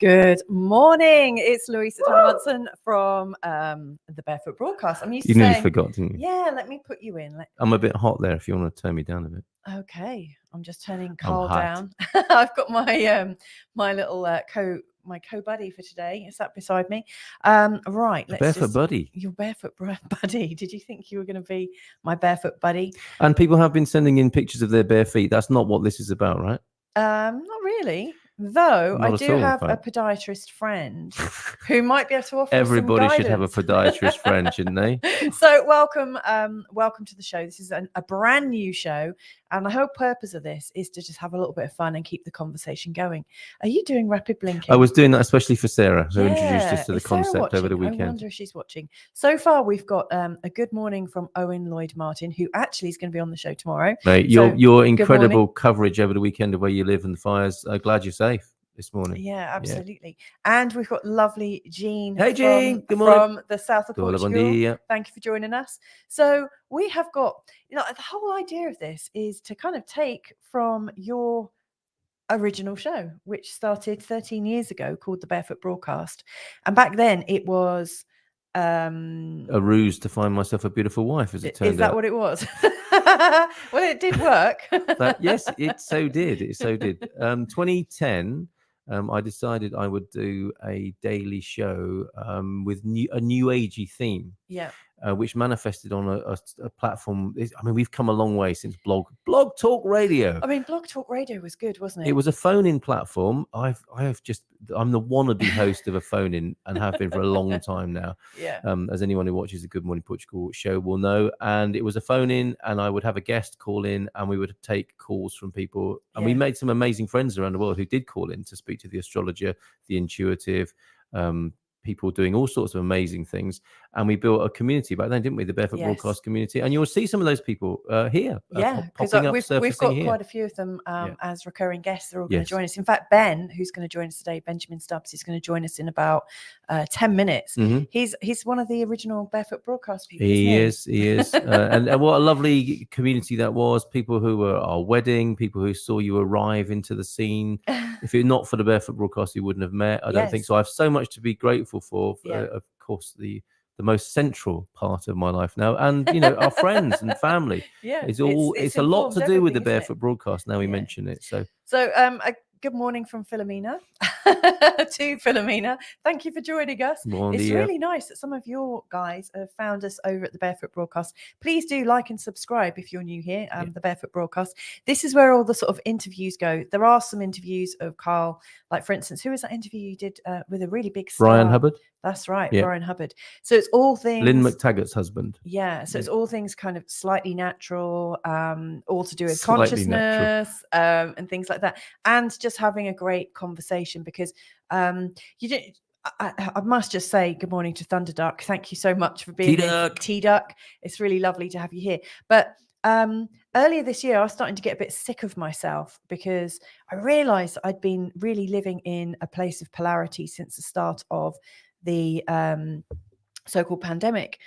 Good morning. It's Louisa Carl Munson from the Barefoot Broadcast. I'm used to saying... nearly forgot, didn't you? Yeah, let me put you in. I'm a bit hot there if you want to turn me down a bit. Okay, I'm just turning Carl hot. down. I've got my my little my co-buddy for today. Is that beside me? Right. Let's Barefoot buddy. Your barefoot buddy. Did you think you were going to be my barefoot buddy? And people have been sending in pictures of their bare feet. That's not what this is about, right? Not really. Though Not I do have a podiatrist friend who might be able to offer Everybody some should have a podiatrist friend, shouldn't they? So welcome to the show. This is a brand new show, and the whole purpose of this is to just have a little bit of fun and keep the conversation going. Are you doing rapid blinking? I was doing that especially for Sarah, who introduced us to the concept over the weekend. I wonder if she's watching. So far, we've got a good morning from Owen Lloyd Martin, who actually is going to be on the show tomorrow. Mate, your incredible coverage over the weekend of where you live and the fires. Glad you're safe this morning. Yeah, absolutely. Yeah. And we've got lovely Jean. Hey, Jean. Good morning. From the south of Portugal. Thank you for joining us. So we have got, the whole idea of this is to kind of take from your original show, which started 13 years ago, called the Barefoot Broadcast. And back then it was a ruse to find myself a beautiful wife, as it turned out. Is that what it was? Well, it did work. Yes, it so did. 2010. I decided I would do a daily show with a new agey theme. Yeah. Which manifested on a platform. I mean, we've come a long way since Blog Talk Radio. I mean, Blog Talk Radio was good, wasn't it? It was a phone-in platform. I'm the wannabe host of a phone-in and have been for a long time now. Yeah. As anyone who watches the Good Morning Portugal show will know. And it was a phone-in, and I would have a guest call in, and we would take calls from people. And we made some amazing friends around the world who did call in to speak to the astrologer, the intuitive, people doing all sorts of amazing things, and we built a community back then, didn't we? The Barefoot Broadcast community, and you'll see some of those people here. Because we've got quite a few of them as recurring guests. They're all going to join us. In fact, Ben, who's going to join us today, Benjamin Stubbs, is going to join us in about 10 minutes. Mm-hmm. He's one of the original Barefoot Broadcast people. He is. And what a lovely community that was. People who were at our wedding, people who saw you arrive into the scene. If it not for the Barefoot Broadcast, you wouldn't have met. I don't think so. I have so much to be grateful for. Of course, the most central part of my life now, and our friends and family. It's a lot to do with the Barefoot Broadcast. Now we mention it. So good morning from Philomena to Philomena. Thank you for joining us. It's really nice that some of your guys have found us over at the Barefoot Broadcast. Please do like and subscribe if you're new here. The Barefoot Broadcast. This is where all the sort of interviews go. There are some interviews of Carl, like for instance, who was that interview you did with a really big star? Brian Hubbard. That's right, Brian Hubbard. So it's all things. Lynn McTaggart's husband. Yeah, so it's all things kind of slightly natural, all to do with consciousness and things like that, and just having a great conversation because you didn't. I must just say good morning to Thunderduck. Thank you so much for being here, T-Duck. It's really lovely to have you here. But earlier this year, I was starting to get a bit sick of myself because I realised I'd been really living in a place of polarity since the start of the so-called pandemic,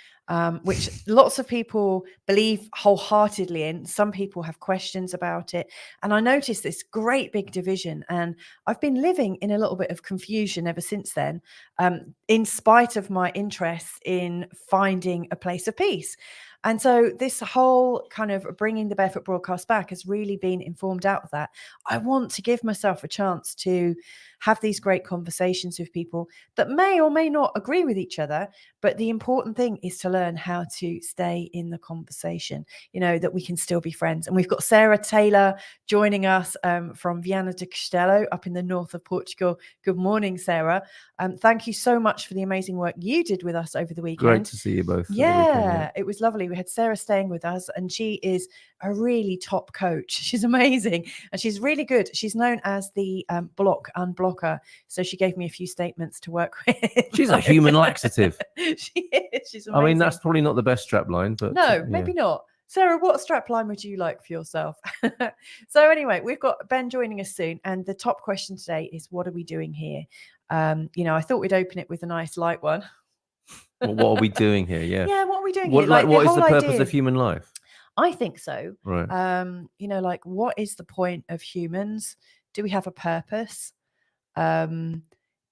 which lots of people believe wholeheartedly in. Some people have questions about it. And I noticed this great big division. And I've been living in a little bit of confusion ever since then, in spite of my interest in finding a place of peace. And so this whole kind of bringing the Barefoot Broadcast back has really been informed out of that. I want to give myself a chance to have these great conversations with people that may or may not agree with each other. But the important thing is to learn how to stay in the conversation, that we can still be friends. And we've got Sarah Taylor joining us from Viana do Castelo up in the north of Portugal. Good morning, Sarah. Thank you so much for the amazing work you did with us over the weekend. Great to see you both. Yeah, it was lovely. we had Sarah staying with us, and she is a really top coach. She's amazing, and she's really good. She's known as the block unblocker. So she gave me a few statements to work with. She's a human laxative. She is. She's amazing. I mean, that's probably not the best strap line, but no, maybe not. Sarah, what strap line would you like for yourself? So anyway, we've got Ben joining us soon, and the top question today is, what are we doing here? I thought we'd open it with a nice light one. Well, what are we doing here? Yeah. Yeah, what are we doing here? What is the purpose of human life? I think so. Right. Like, what is the point of humans? Do we have a purpose?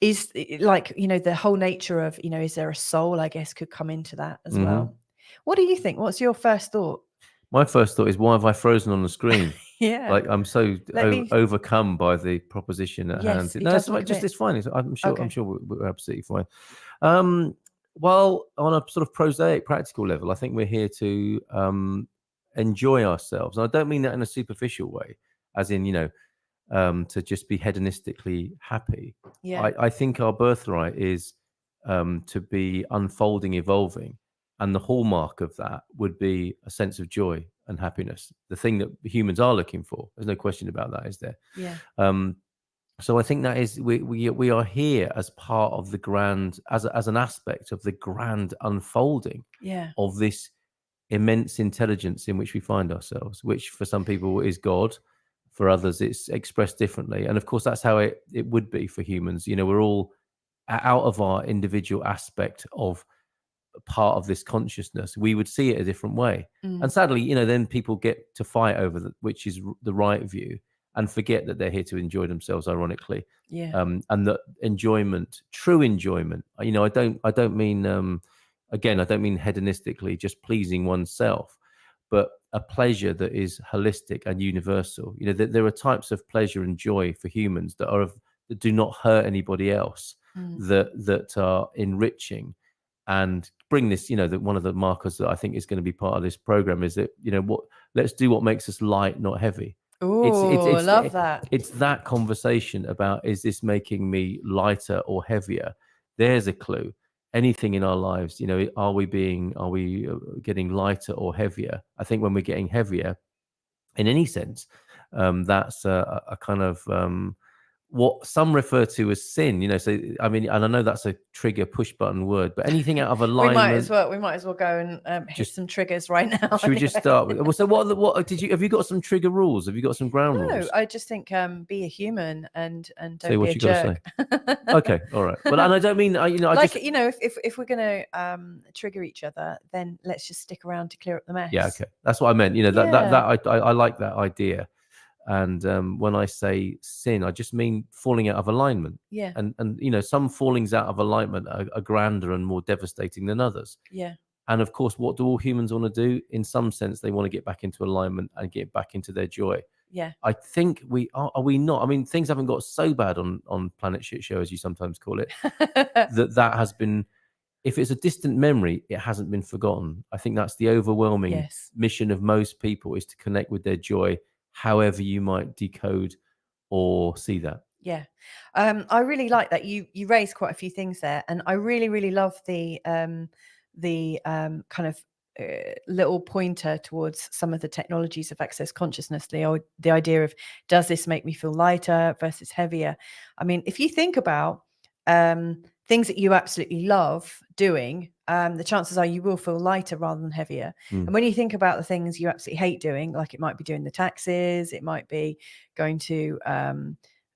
Is like, the whole nature of, is there a soul, I guess, could come into that as well. What do you think? What's your first thought? My first thought is, why have I frozen on the screen? Yeah. Like, I'm so overcome by the proposition at hand. No, it's fine. I'm sure we're absolutely fine. Well, on a sort of prosaic, practical level, I think we're here to enjoy ourselves. And I don't mean that in a superficial way, as in, to just be hedonistically happy. Yeah. I think our birthright is to be unfolding, evolving. And the hallmark of that would be a sense of joy and happiness, the thing that humans are looking for. There's no question about that, is there? Yeah. So I think that is, we are here as part of the grand, as an aspect of the grand unfolding of this immense intelligence in which we find ourselves, which for some people is God, for others it's expressed differently. And of course, that's how it would be for humans. We're all out of our individual aspect of part of this consciousness. We would see it a different way. And sadly, then people get to fight over which is the right view, and forget that they're here to enjoy themselves, ironically. And that enjoyment, true enjoyment, I don't mean again, I don't mean hedonistically just pleasing oneself, but a pleasure that is holistic and universal. There are types of pleasure and joy for humans that do not hurt anybody else, that are enriching and bring this, that one of the markers that I think is going to be part of this program is that, let's do what makes us light, not heavy. Oh, I love that. It's that conversation about, is this making me lighter or heavier? There's a clue. Anything in our lives, are we getting lighter or heavier? I think when we're getting heavier, in any sense, that's a kind of what some refer to as sin. So I mean, and I know that's a trigger push button word, but anything out of alignment. We might as well go and hit some triggers right now. Should we just start with? Well, so what have you got some trigger rules? Have you got some ground rules? No, I just think be a human and don't say what be a you jerk. Gotta say. Okay, all right. Well, and I don't mean if we're going to trigger each other, then let's just stick around to clear up the mess. Yeah, okay, that's what I meant. That I like that idea. And when I say sin, I just mean falling out of alignment. Yeah. And some fallings out of alignment are grander and more devastating than others. Yeah. And of course, what do all humans want to do? In some sense, they want to get back into alignment and get back into their joy. Yeah. I think we are we not? I mean, things haven't got so bad on Planet Shit Show, as you sometimes call it, that has been, if it's a distant memory, it hasn't been forgotten. I think that's the overwhelming mission of most people, is to connect with their joy, however you might decode or see that. Yeah. I really like that. You raised quite a few things there, and I really, really love the kind of little pointer towards some of the technologies of access consciousness, the idea of, does this make me feel lighter versus heavier? I mean, if you think about things that you absolutely love doing, the chances are you will feel lighter rather than heavier. And when you think about the things you absolutely hate doing, like it might be doing the taxes, it might be going to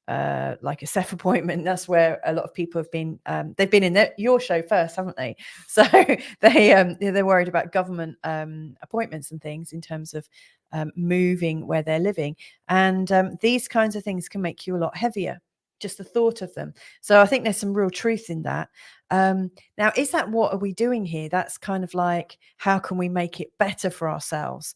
like a SEF appointment. That's where a lot of people have been. They've been in your show first, haven't they? So they're worried about government appointments and things in terms of moving where they're living. And these kinds of things can make you a lot heavier, just the thought of them. So I think there's some real truth in that. Now, is that what are we doing here? That's kind of like, how can we make it better for ourselves?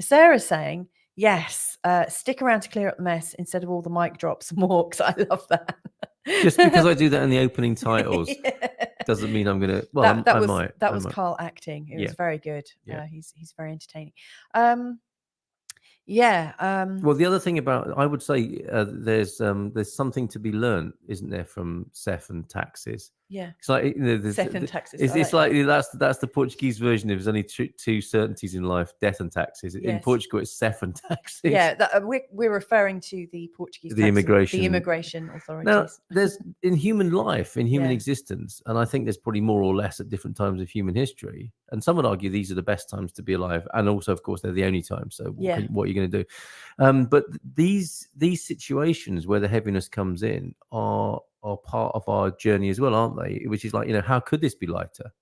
Sarah's saying, yes, stick around to clear up the mess instead of all the mic drops and walks. I love that. Just because I do that in the opening titles doesn't mean I'm going to. Well, that was Carl acting. It was very good. Yeah. He's very entertaining. Well, the other thing about, I would say, there's something to be learned, isn't there, from SEF and taxes? Yeah. It's like death and taxes. It's like that's the Portuguese version. There's only two certainties in life: death and taxes. In Portugal, it's Seth and taxes. Yeah, we're referring to the Portuguese the immigration authorities. Now, there's in human life, in human existence, and I think there's probably more or less at different times of human history. And some would argue these are the best times to be alive, and also, of course, they're the only times. So, what are you going to do? But these situations where the heaviness comes in are part of our journey as well, aren't they? Which is like, how could this be lighter?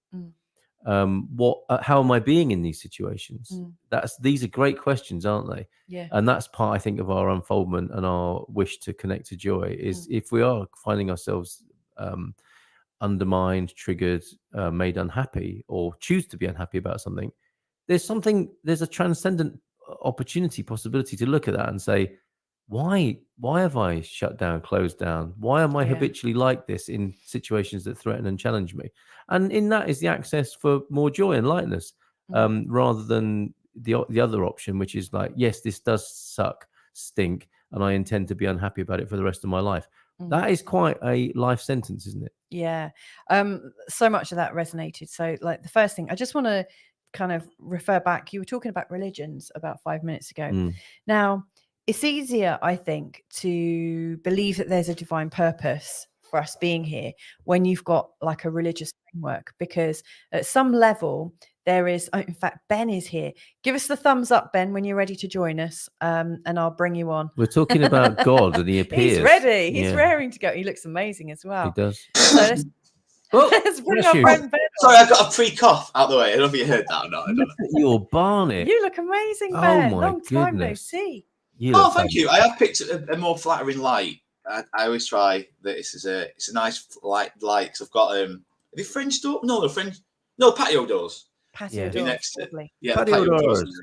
How am I being in these situations? These are great questions, aren't they? Yeah. And that's part, I think, of our unfoldment and our wish to connect to joy is if we are finding ourselves undermined, triggered, made unhappy, or choose to be unhappy about something, there's a transcendent opportunity, possibility to look at that and say, why have I shut down, closed down? Why am I habitually like this in situations that threaten and challenge me? And in that is the access for more joy and lightness, rather than the other option, which is like, yes, this does suck, stink, and I intend to be unhappy about it for the rest of my life. That is quite a life sentence, isn't it? Yeah. So much of that resonated. So like the first thing, I just want to kind of refer back. You were talking about religions about 5 minutes ago. Now, it's easier, I think, to believe that there's a divine purpose for us being here when you've got like a religious framework, because at some level there is, in fact, Ben is here. Give us the thumbs up, Ben, when you're ready to join us, and I'll bring you on. We're talking about God, and he appears. He's ready. He's raring to go. He looks amazing as well. He does. So let's bring our friend Ben. Sorry, I got a pre-cough out the way. I don't know if you heard that or not. I don't know. Your Barnet. You look amazing, Ben. Oh my Long time no goodness. see. Thank you. I have picked a more flattering light. I always try that. It's a nice light. Cause I've got have you French door? No, patio doors. Patio doors. Next Lovely. patio doors.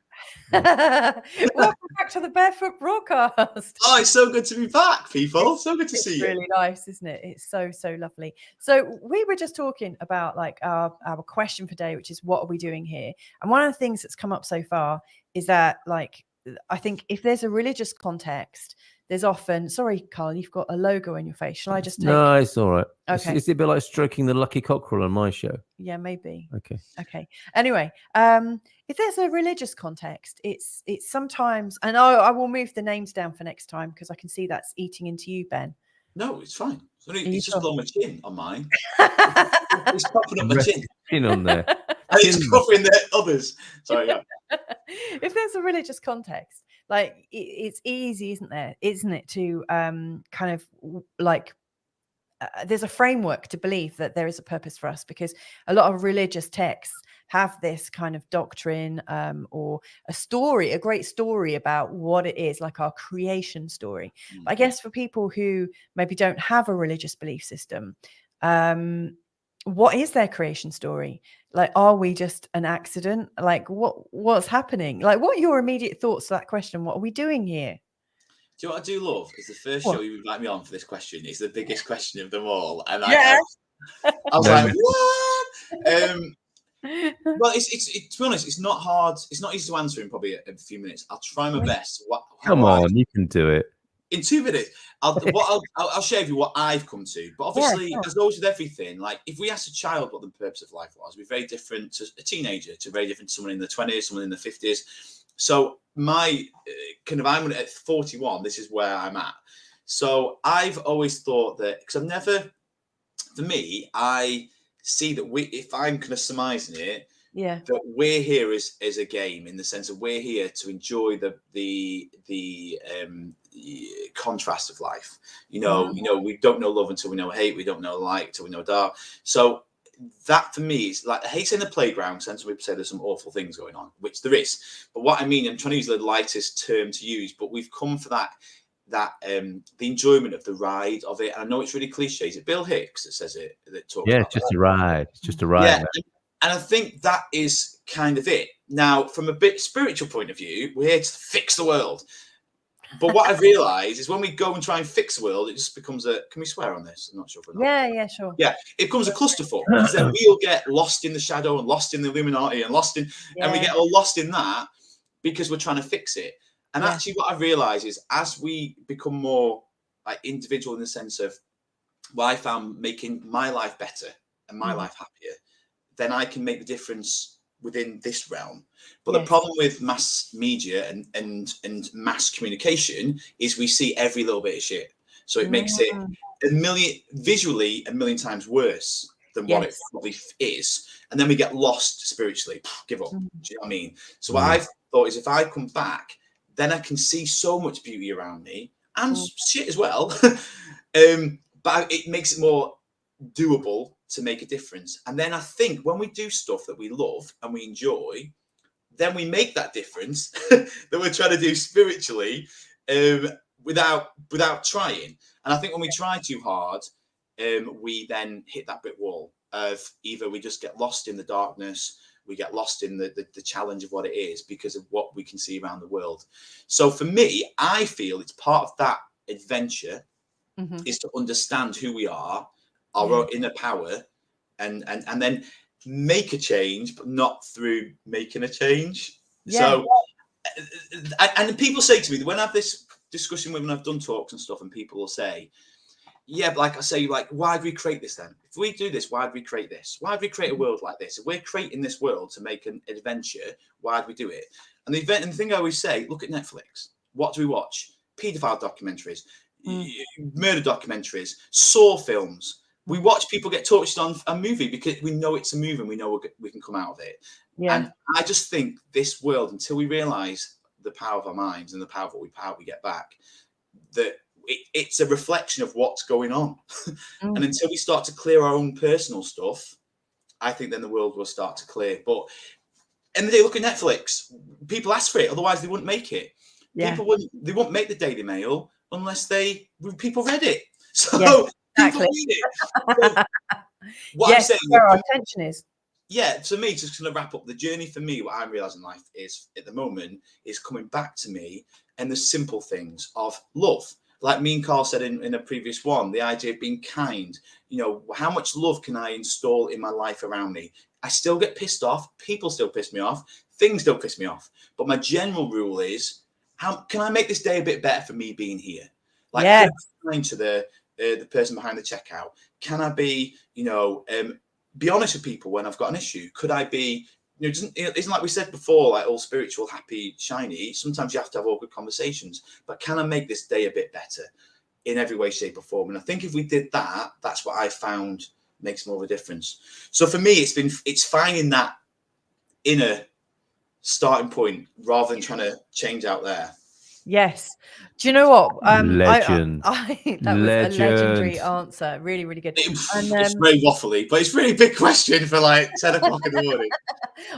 Welcome back to the Barefoot Broadcast. Oh, it's so good to be back, people. So good to see you. It's really nice, isn't it? It's so lovely. So we were just talking about like our question for today, which is what are we doing here? And one of the things that's come up so far is that, like, I think if there's a religious context, there's often, sorry, Carl, you've got a logo in your face. Shall I just take... No, it's all right. Okay. Is it a bit like stroking the lucky cockerel on my show? Yeah, maybe. Okay. Anyway, if there's a religious context, it's sometimes, and I will move the names down for next time because I can see that's eating into you, Ben. No, it's fine. It's just on my chin on mine. It's popping up my chin on there. And it's covering the others. Sorry, yeah. If there's a religious context, like it's easy, isn't it, to kind of like there's a framework to believe that there is a purpose for us, because a lot of religious texts have this kind of doctrine or a great story about what it is, like our creation story. But I guess for people who maybe don't have a religious belief system, what is their creation story? Like, are we just an accident? Like, what's happening? Like, what are your immediate thoughts to that question? What are we doing here? Do you know what I do love? Is the first show you invite me on for this question is the biggest question of them all. And I was like, what? Well, it's to be honest, it's not hard. It's not easy to answer in probably a few minutes. I'll try my best. Come on, you can do it. In 2 minutes, I'll share with you what I've come to. But obviously, as always with everything, like if we asked a child what the purpose of life was, it'd be very different to a teenager, to very different to someone in the 20s, someone in the 50s. So my I'm at 41. This is where I'm at. So I've always thought that, because for me, I see that if I'm kind of surmising it, that we're here as a game, in the sense of we're here to enjoy the contrast of life. We don't know love until we know hate. We don't know light until we know dark. So that for me is like, I hate saying the playground sense. People say there's some awful things going on, which there is. But what I mean, I'm trying to use the lightest term to use, but we've come for that the enjoyment of the ride of it. And I know it's really cliche. Is it Bill Hicks that says it? That talks about it's just a ride. It's just a ride. Yeah. And I think that is kind of it. Now, from a bit spiritual point of view, we're here to fix the world. But what I've realised is when we go and try and fix the world, it just becomes can we swear on this? I'm not sure. Yeah, sure. Yeah, it becomes a clusterfuck. Because then we'll get lost in the shadow and lost in the Illuminati and and we get all lost in that because we're trying to fix it. And actually what I've realised is as we become more like individual in the sense of what I found making my life better and my life happier, then I can make the difference within this realm. But the problem with mass media and mass communication is we see every little bit of shit. So it makes it visually a million times worse than what it probably is. And then we get lost spiritually, give up. Do you know what I mean? So what I've thought is, if I come back, then I can see so much beauty around me and shit as well. But it makes it more doable to make a difference. And then I think when we do stuff that we love and we enjoy, then we make that difference that we're trying to do spiritually without trying. And I think when we try too hard, we then hit that brick wall of either we just get lost in the darkness, we get lost in the challenge of what it is because of what we can see around the world. So for me, I feel it's part of that adventure is to understand who we are, our own inner power, and then make a change, but not through making a change. So, and people say to me, when I have this discussion when I've done talks and stuff, and people will say, yeah, but like I say, like, why did we create this then? If we do this, why did we create this? Why did we create a world like this? If we're creating this world to make an adventure, why did we do it? And the thing I always say, look at Netflix. What do we watch? Paedophile documentaries, murder documentaries, Saw films. We watch people get tortured on a movie because we know it's a movie and we know we can come out of it. And I just think this world, until we realise the power of our minds and the power of what we get back, that it's a reflection of what's going on. And until we start to clear our own personal stuff, I think then the world will start to clear. But and they look at Netflix. People ask for it, otherwise they wouldn't make it. People wouldn't make the Daily Mail unless people read it. So people read it. So what I'm saying, where our attention is. Yeah, to me, just going to wrap up the journey for me, what I'm realizing in life is at the moment is coming back to me and the simple things of love. Like me and Carl said in a previous one, the idea of being kind. You know, how much love can I install in my life around me? I still get pissed off. People still piss me off. Things still piss me off. But my general rule is, how can I make this day a bit better for me being here? Like, can I be kind to the person behind the checkout? Can I be, be honest with people when I've got an issue? Could I be, isn't like we said before, like all spiritual, happy, shiny. Sometimes you have to have awkward conversations. But can I make this day a bit better in every way, shape, or form? And I think if we did that, that's what I found makes more of a difference. So for me, it's finding that inner starting point rather than trying to change out there. Yes. Do you know what? Legend. That was a legendary answer. Really, really good. And, it's very waffly, but it's a really big question for like 10 o'clock in the morning.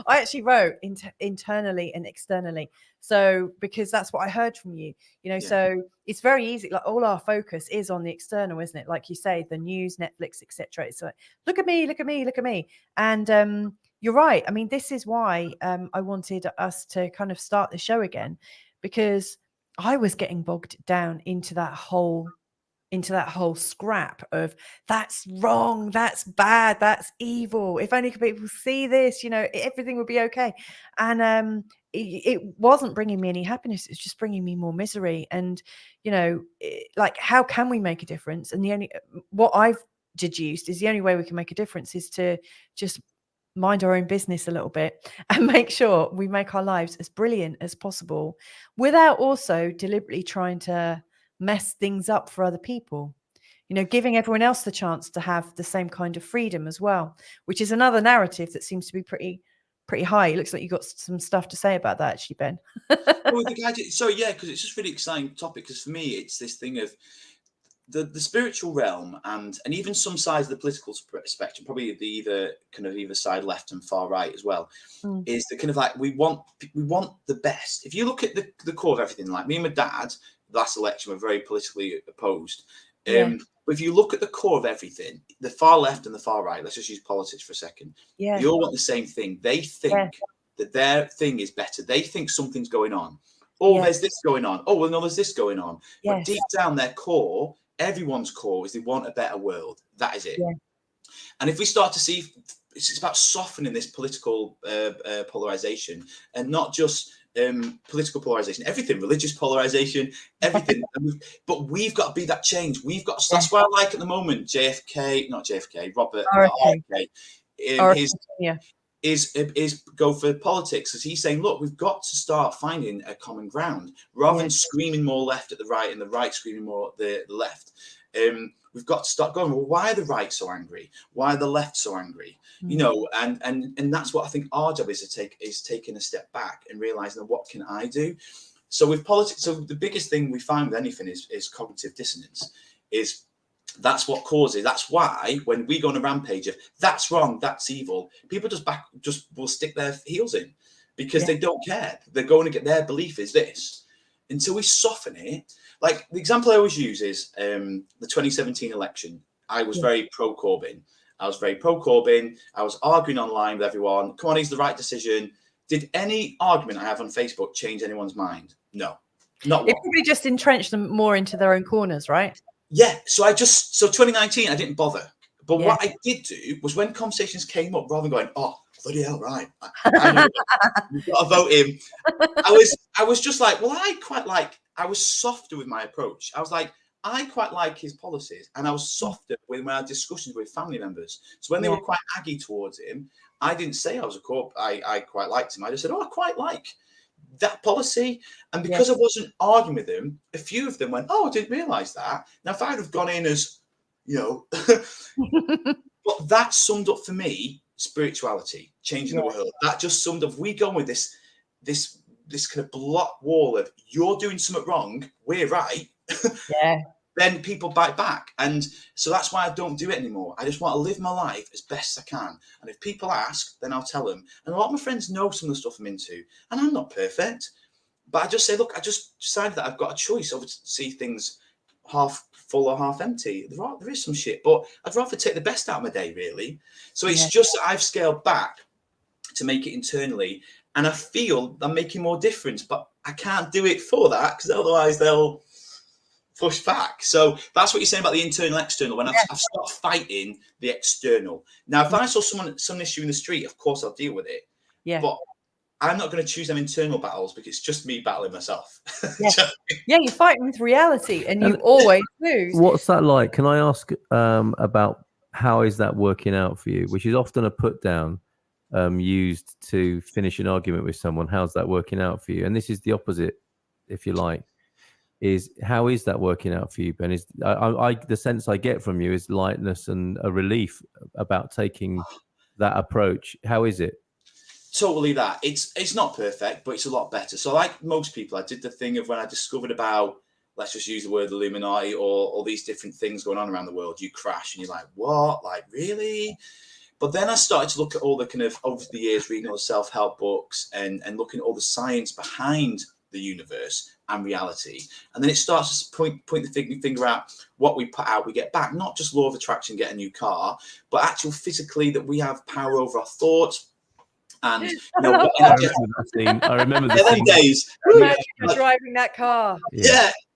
I actually wrote internally and externally. So, because that's what I heard from you, so it's very easy. Like all our focus is on the external, isn't it? Like you say, the news, Netflix, etc. It's like, look at me, look at me, look at me. And you're right. I mean, this is why I wanted us to kind of start the show again, because I was getting bogged down into that whole scrap of that's wrong, that's bad, that's evil. If only people see this, everything would be okay. And it wasn't bringing me any happiness. It's just bringing me more misery. And, like, how can we make a difference? And what I've deduced is the only way we can make a difference is to just mind our own business a little bit and make sure we make our lives as brilliant as possible without also deliberately trying to mess things up for other people, giving everyone else the chance to have the same kind of freedom as well, which is another narrative that seems to be pretty high. It looks like you've got some stuff to say about that, actually, Ben. So yeah, because it's just really exciting topic, because for me it's this thing of the spiritual realm and even some sides of the political spectrum, probably the either side, left and far right as well, is the kind of like we want the best. If you look at the core of everything, like me and my dad, last election were very politically opposed. But if you look at the core of everything, the far left and the far right, let's just use politics for a second. They all want the same thing. They think that their thing is better. They think something's going on. Oh, there's this going on. Oh, well, no, there's this going on. But deep down their core, everyone's core is they want a better world. That is it. And if we start to see, it's about softening this political polarization and not just political polarization, everything, religious polarization, everything. But we've got to be that change. We've got. That's why I like at the moment Robert RFK. Is go for politics, as he's saying, look, we've got to start finding a common ground rather than screaming more left at the right and the right screaming more at the left. We've got to start going, well, why are the right so angry? Why are the left so angry? You know, and that's what I think our job is taking a step back and realizing, what can I do? So with politics, so the biggest thing we find with anything is cognitive dissonance. That's what causes. That's why when we go on a rampage of that's wrong, that's evil, people just will stick their heels in because they don't care. They're going to get their belief is this. Until we soften it. Like the example I always use is the 2017 election. I was very pro Corbyn. I was arguing online with everyone. Come on, he's the right decision. Did any argument I have on Facebook change anyone's mind? No, not one. It probably just entrenched them more into their own corners, right? Yeah. So 2019, I didn't bother. But what I did do was when conversations came up, rather than going, oh, bloody hell, right, I know you've got to vote him. I was just like, well, I was softer with my approach. I was like, I quite like his policies, and I was softer with my discussions with family members. So when they were quite aggy towards him, I didn't say I was I quite liked him. I just said, oh, I quite like that policy. And because I wasn't arguing with them, a few of them went, oh, I didn't realise that. Now, if I'd have gone in as, you know, but that summed up for me spirituality, changing the world. That just summed up. We go with this kind of block wall of you're doing something wrong, we're right. Then people bite back. And so that's why I don't do it anymore. I just want to live my life as best I can. And if people ask, then I'll tell them. And a lot of my friends know some of the stuff I'm into. And I'm not perfect. But I just say, look, I just decided that I've got a choice over to see things half full or half empty. There is some shit, but I'd rather take the best out of my day, really. So it's just that I've scaled back to make it internally. And I feel I'm making more difference, but I can't do it for that because otherwise they'll push back. So that's what you're saying about the internal, external. When I've stopped fighting the external. Now, if I saw some issue in the street, of course I'll deal with it. But I'm not going to choose them internal battles because it's just me battling myself. You're fighting with reality, and you always lose. What's that like? Can I ask about how is that working out for you? Which is often a put down used to finish an argument with someone. How's that working out for you? And this is the opposite, if you like. How is that working out for you, Ben? The sense I get from you is lightness and a relief about taking that approach. How is it? Totally that. It's not perfect, but it's a lot better. So like most people, I did the thing of when I discovered about, let's just use the word Illuminati or all these different things going on around the world, you crash and you're like, what? Like, really? But then I started to look at all the kind of, over the years, reading all the self-help books and looking at all the science behind the universe and reality. And then it starts to point the finger out what we put out, we get back. Not just law of attraction, get a new car, but actual physically that we have power over our thoughts. And I remember the scene. Days. Imagine you're driving that car.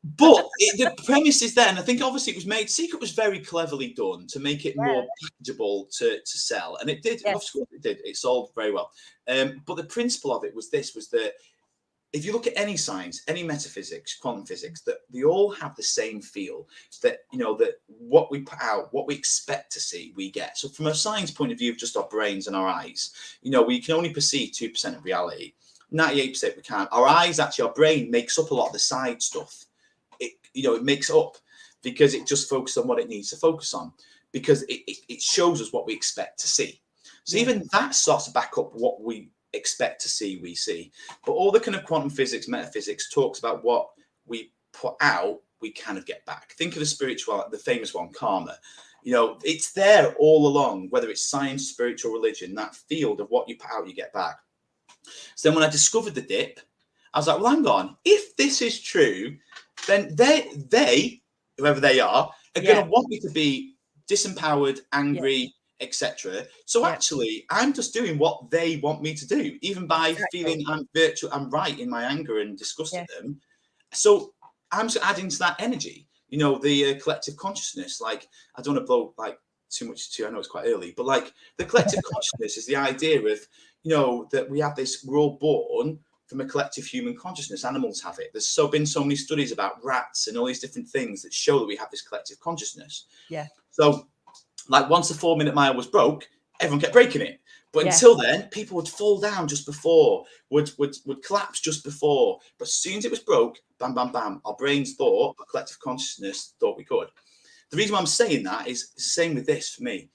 But the premise is there, and I think obviously it was made. Secret was very cleverly done to make it more packageable to sell, and it did. Of course, it did. It sold very well. But the principle of it was that if you look at any science, any metaphysics, quantum physics, that they all have the same feel. That that what we put out, what we expect to see, we get. So from a science point of view of just our brains and our eyes, we can only perceive 2% of reality. 98% we can't. Our eyes, actually, our brain makes up a lot of the side stuff. It makes up because it just focuses on what it needs to focus on, because it shows us what we expect to see. So even that starts to back up what we expect to see, we see. But all the kind of quantum physics, metaphysics talks about what we put out, we kind of get back. Think of the famous one, karma. It's there all along, whether it's science, spiritual, religion, that field of what you put out, you get back. So then when I discovered the dip, I was like, well, hang on, if this is true, then they whoever they are going to want me to be disempowered, angry, etc. So actually, I'm just doing what they want me to do, even by feeling I'm right in my anger and disgust at them. So I'm just adding to that energy, the collective consciousness. Like, I don't want to blow like too much too. I know it's quite early, but like the collective consciousness is the idea of that we have this. We're all born from a collective human consciousness. Animals have it. There's been so many studies about rats and all these different things that show that we have this collective consciousness. Yeah. So, like, once the 4-minute mile was broke, everyone kept breaking it. But until then, people would fall down just before, would collapse just before. But as soon as it was broke, bam, bam, bam, our brains thought, our collective consciousness thought we could. The reason why I'm saying that is it's the same with this for me.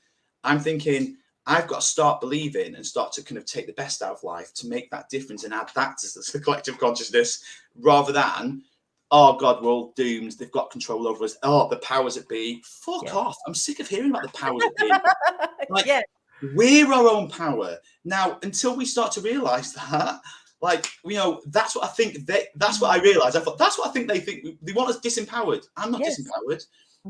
I'm thinking I've got to start believing and start to kind of take the best out of life to make that difference and add that to the collective consciousness, rather than, oh God, we're all doomed. They've got control over us. Oh, the powers that be. Fuck off. I'm sick of hearing about the powers that be. Like, we're our own power. Now, until we start to realise that, like, you know, that's what I think. That's what I realised. I thought, that's what I think they think. They want us disempowered. I'm not disempowered.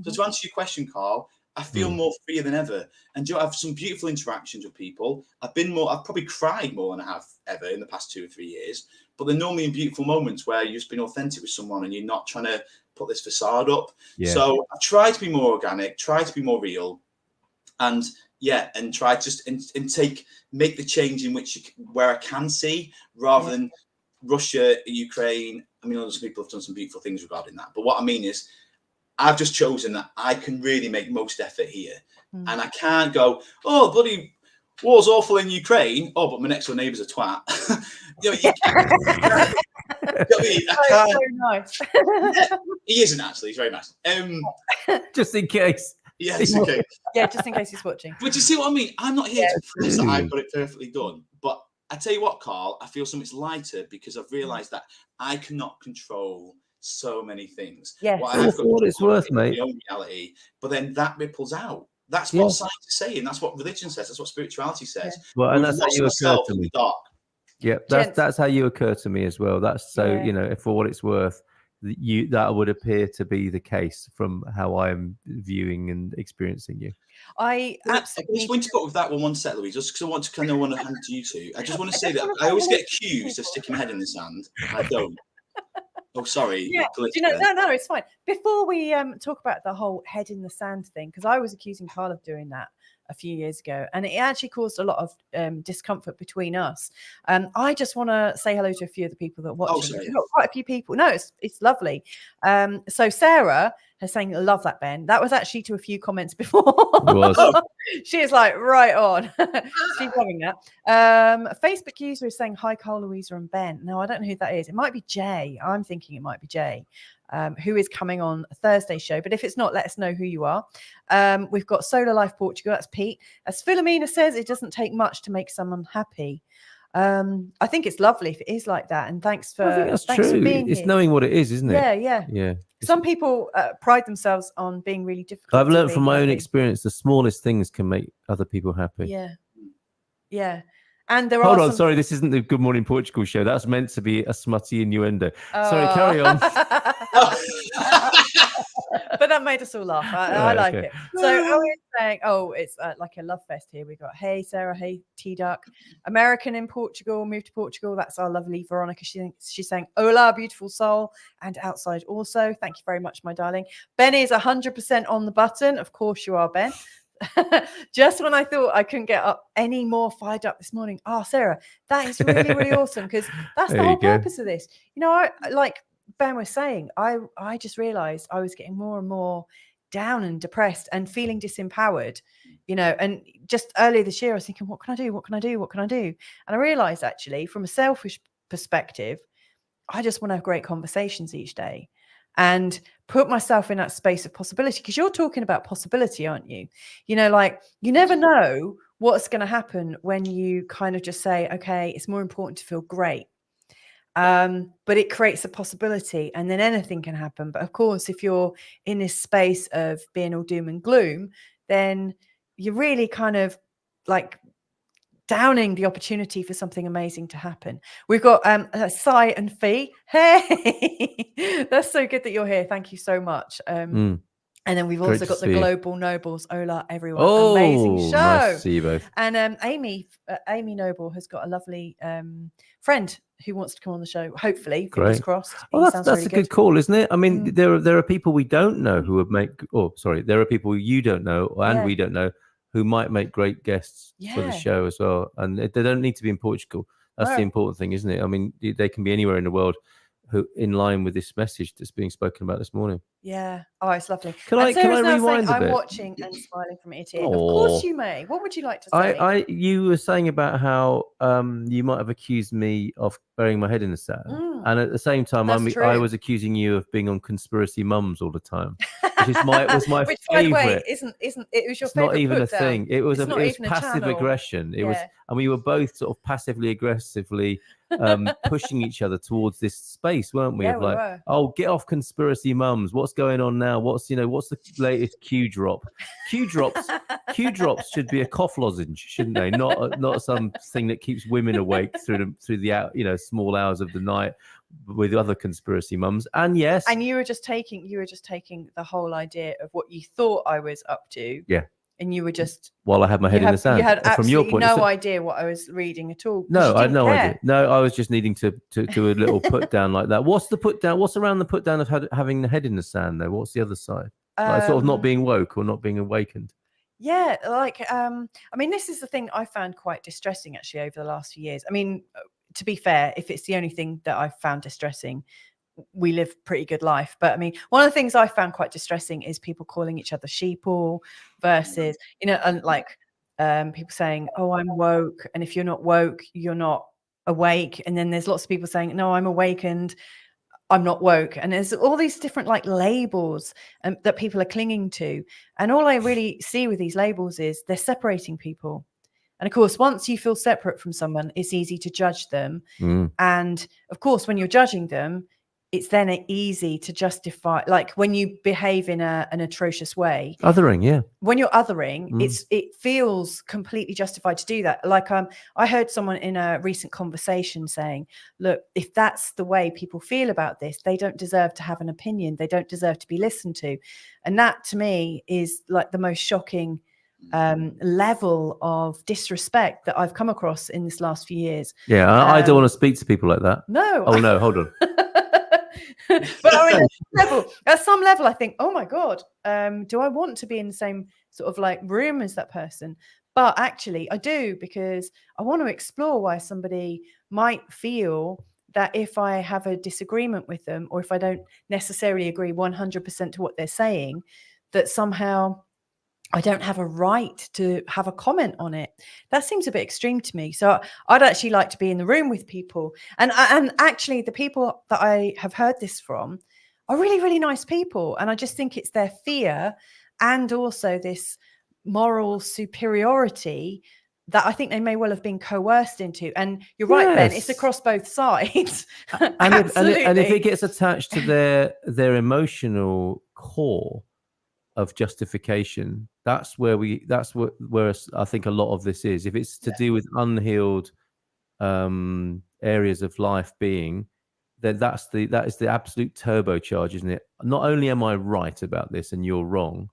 So to answer your question, Carl, I feel more freer than ever. And I have some beautiful interactions with people. I've probably cried more than I have ever in the past 2 or 3 years. But they're normally in beautiful moments where you've just been authentic with someone and you're not trying to put this facade up. Yeah. So I try to be more organic, try to be more real, and try just and make the change in where I can see, rather than Russia, Ukraine. I mean, other people have done some beautiful things regarding that. But what I mean is, I've just chosen that I can really make most effort here. And I can't go, oh, bloody war's awful in Ukraine. Oh, but my next door neighbour's a twat. You know, you can't. I can't. So nice. He isn't actually. He's very nice. Just in case. Yes, okay. Yeah, just in case he's watching. But you see what I mean? I'm not here to prove that I've got it perfectly done. But I tell you what, Carl, I feel something's lighter because I've realised that I cannot control so many things. Yeah, for what it's worth, mate. My own reality, but then that ripples out. That's what science is saying. That's what religion says. That's what spirituality says. Well, and that's how you occur to me. Yeah, that's how you occur to me as well. That's so you know, for what it's worth, that would appear to be the case from how I am viewing and experiencing you. I absolutely. I just want to go with that one sec, Louise, just because I want to hand to you two. I just want to say that I always get accused of sticking my head in the sand. I don't. Oh, sorry. Yeah. You know, no, it's fine. Before we talk about the whole head in the sand thing, because I was accusing Carl of doing that a few years ago, and it actually caused a lot of discomfort between us. I just want to say hello to a few of the people that watch. We've got quite a few people. No, it's lovely. So Sarah is saying, love that, Ben. That was actually to a few comments before. It was. She is like, right on. She's loving that. Facebook user is saying, hi, Carl, Louisa, and Ben. No, I don't know who that is. It might be Jay. I'm thinking it might be Jay, who is coming on a Thursday show. But if it's not, let us know who you are. We've got Solar Life Portugal. That's Pete. As Philomena says, it doesn't take much to make someone happy. I think it's lovely if it is like that. And thanks for being it's here. Knowing what it is, isn't it? Yeah. Some people pride themselves on being really difficult. I've learned from my own experience, the smallest things can make other people happy. Yeah. And there Hold on, sorry, this isn't the Good Morning Portugal show. That's meant to be a smutty innuendo. Sorry, carry on. But that made us all laugh. I like it. So Owen's saying, it's like a love fest here. We got, hey, Sarah, hey, T-Duck. American in Portugal, moved to Portugal. That's our lovely Veronica. She's saying, hola, beautiful soul. And outside also. Thank you very much, my darling. Ben is 100% on the button. Of course you are, Ben. Just when I thought I couldn't get up any more fired up this morning. Oh, Sarah, that is really, really awesome, because that's the whole purpose of this. You know, like Ben was saying, I just realized I was getting more and more down and depressed and feeling disempowered, you know, and just earlier this year I was thinking, what can I do? What can I do? What can I do? And I realized actually from a selfish perspective, I just want to have great conversations each day and put myself in that space of possibility, because you're talking about possibility, aren't you? You know, like you never know what's going to happen when you kind of just say, okay, it's more important to feel great. But it creates a possibility, and then anything can happen. But of course, if you're in this space of being all doom and gloom, then you're really kind of like downing the opportunity for something amazing to happen. We've got Sai and Fee. Hey, that's so good that you're here. Thank you so much. And then we've also got the Global Nobles. Hola, everyone. Amazing show. Nice to see you both. And Amy Noble has got a lovely friend who wants to come on the show. Hopefully, fingers crossed. Well, that's really a good call, isn't it? I mean, there are people we don't know who would there are people you don't know and we don't know who might make great guests for the show as well. And they don't need to be in Portugal. That's the important thing, isn't it? I mean, they can be anywhere in the world who in line with this message that's being spoken about this morning. Yeah. Oh, it's lovely. Can I rewind a bit? I'm watching and smiling from ear to ear. Aww. Of course you may. What would you like to say? You were saying about how you might have accused me of burying my head in the sand, and at the same time, I was accusing you of being on Conspiracy Mums all the time, which was my Which, favorite. by the way, isn't it was your it's favorite? Not even a thing. It was it's passive aggression. It was, and we were both sort of passively aggressively pushing each other towards this space, weren't we? Yeah, of like, oh, get off Conspiracy Mums. What's going on now? What's the latest Q drop? Q drops should be a cough lozenge, shouldn't they? Not something that keeps women awake through the small hours of the night with other Conspiracy Mums. And yes, and you were just taking the whole idea of what you thought I was up to. Yeah. And you were just while I had my head in the sand. You had absolutely from your point, no idea what I was reading at all. No, I had no idea. No, I was just needing to do a little put down like that. What's the put down? What's around the put down of having the head in the sand though? What's the other side? Like sort of not being woke or not being awakened. Yeah, like I mean, this is the thing I found quite distressing actually over the last few years. I mean, to be fair, if it's the only thing that I've found distressing, we live pretty good life. But I mean, one of the things I found quite distressing is people calling each other sheeple versus, and like people saying, oh, I'm woke. And if you're not woke, you're not awake. And then there's lots of people saying, no, I'm awakened, I'm not woke. And there's all these different like labels that people are clinging to. And all I really see with these labels is they're separating people. And of course, once you feel separate from someone, it's easy to judge them. And of course, when you're judging them, it's then easy to justify, like when you behave in an atrocious way. Othering, yeah. When you're othering, it feels completely justified to do that. Like I heard someone in a recent conversation saying, look, if that's the way people feel about this, they don't deserve to have an opinion. They don't deserve to be listened to. And that to me is like the most shocking level of disrespect that I've come across in this last few years. Yeah, I don't want to speak to people like that. No. Oh no, hold on. But I mean, at some level, I think, oh my God, do I want to be in the same sort of like room as that person? But actually I do, because I want to explore why somebody might feel that if I have a disagreement with them, or if I don't necessarily agree 100% to what they're saying, that somehow I don't have a right to have a comment on it. That seems a bit extreme to me. So I'd actually like to be in the room with people. And actually the people that I have heard this from are really, really nice people. And I just think it's their fear and also this moral superiority that I think they may well have been coerced into. And you're right, Ben, it's across both sides. and if it gets attached to their emotional core of justification, that's where I think a lot of this is. If it's to do with unhealed areas of life being, then that is the absolute turbocharge, isn't it? Not only am I right about this and you're wrong,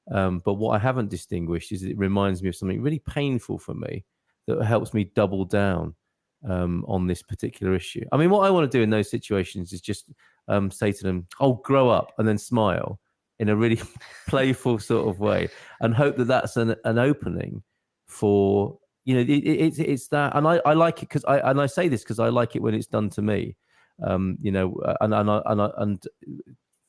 but what I haven't distinguished is it reminds me of something really painful for me that helps me double down on this particular issue. I mean, what I want to do in those situations is just say to them, "Oh, grow up," and then smile in a really playful sort of way, and hope that that's an opening for, it's that. And I like it because I say this because I like it when it's done to me, and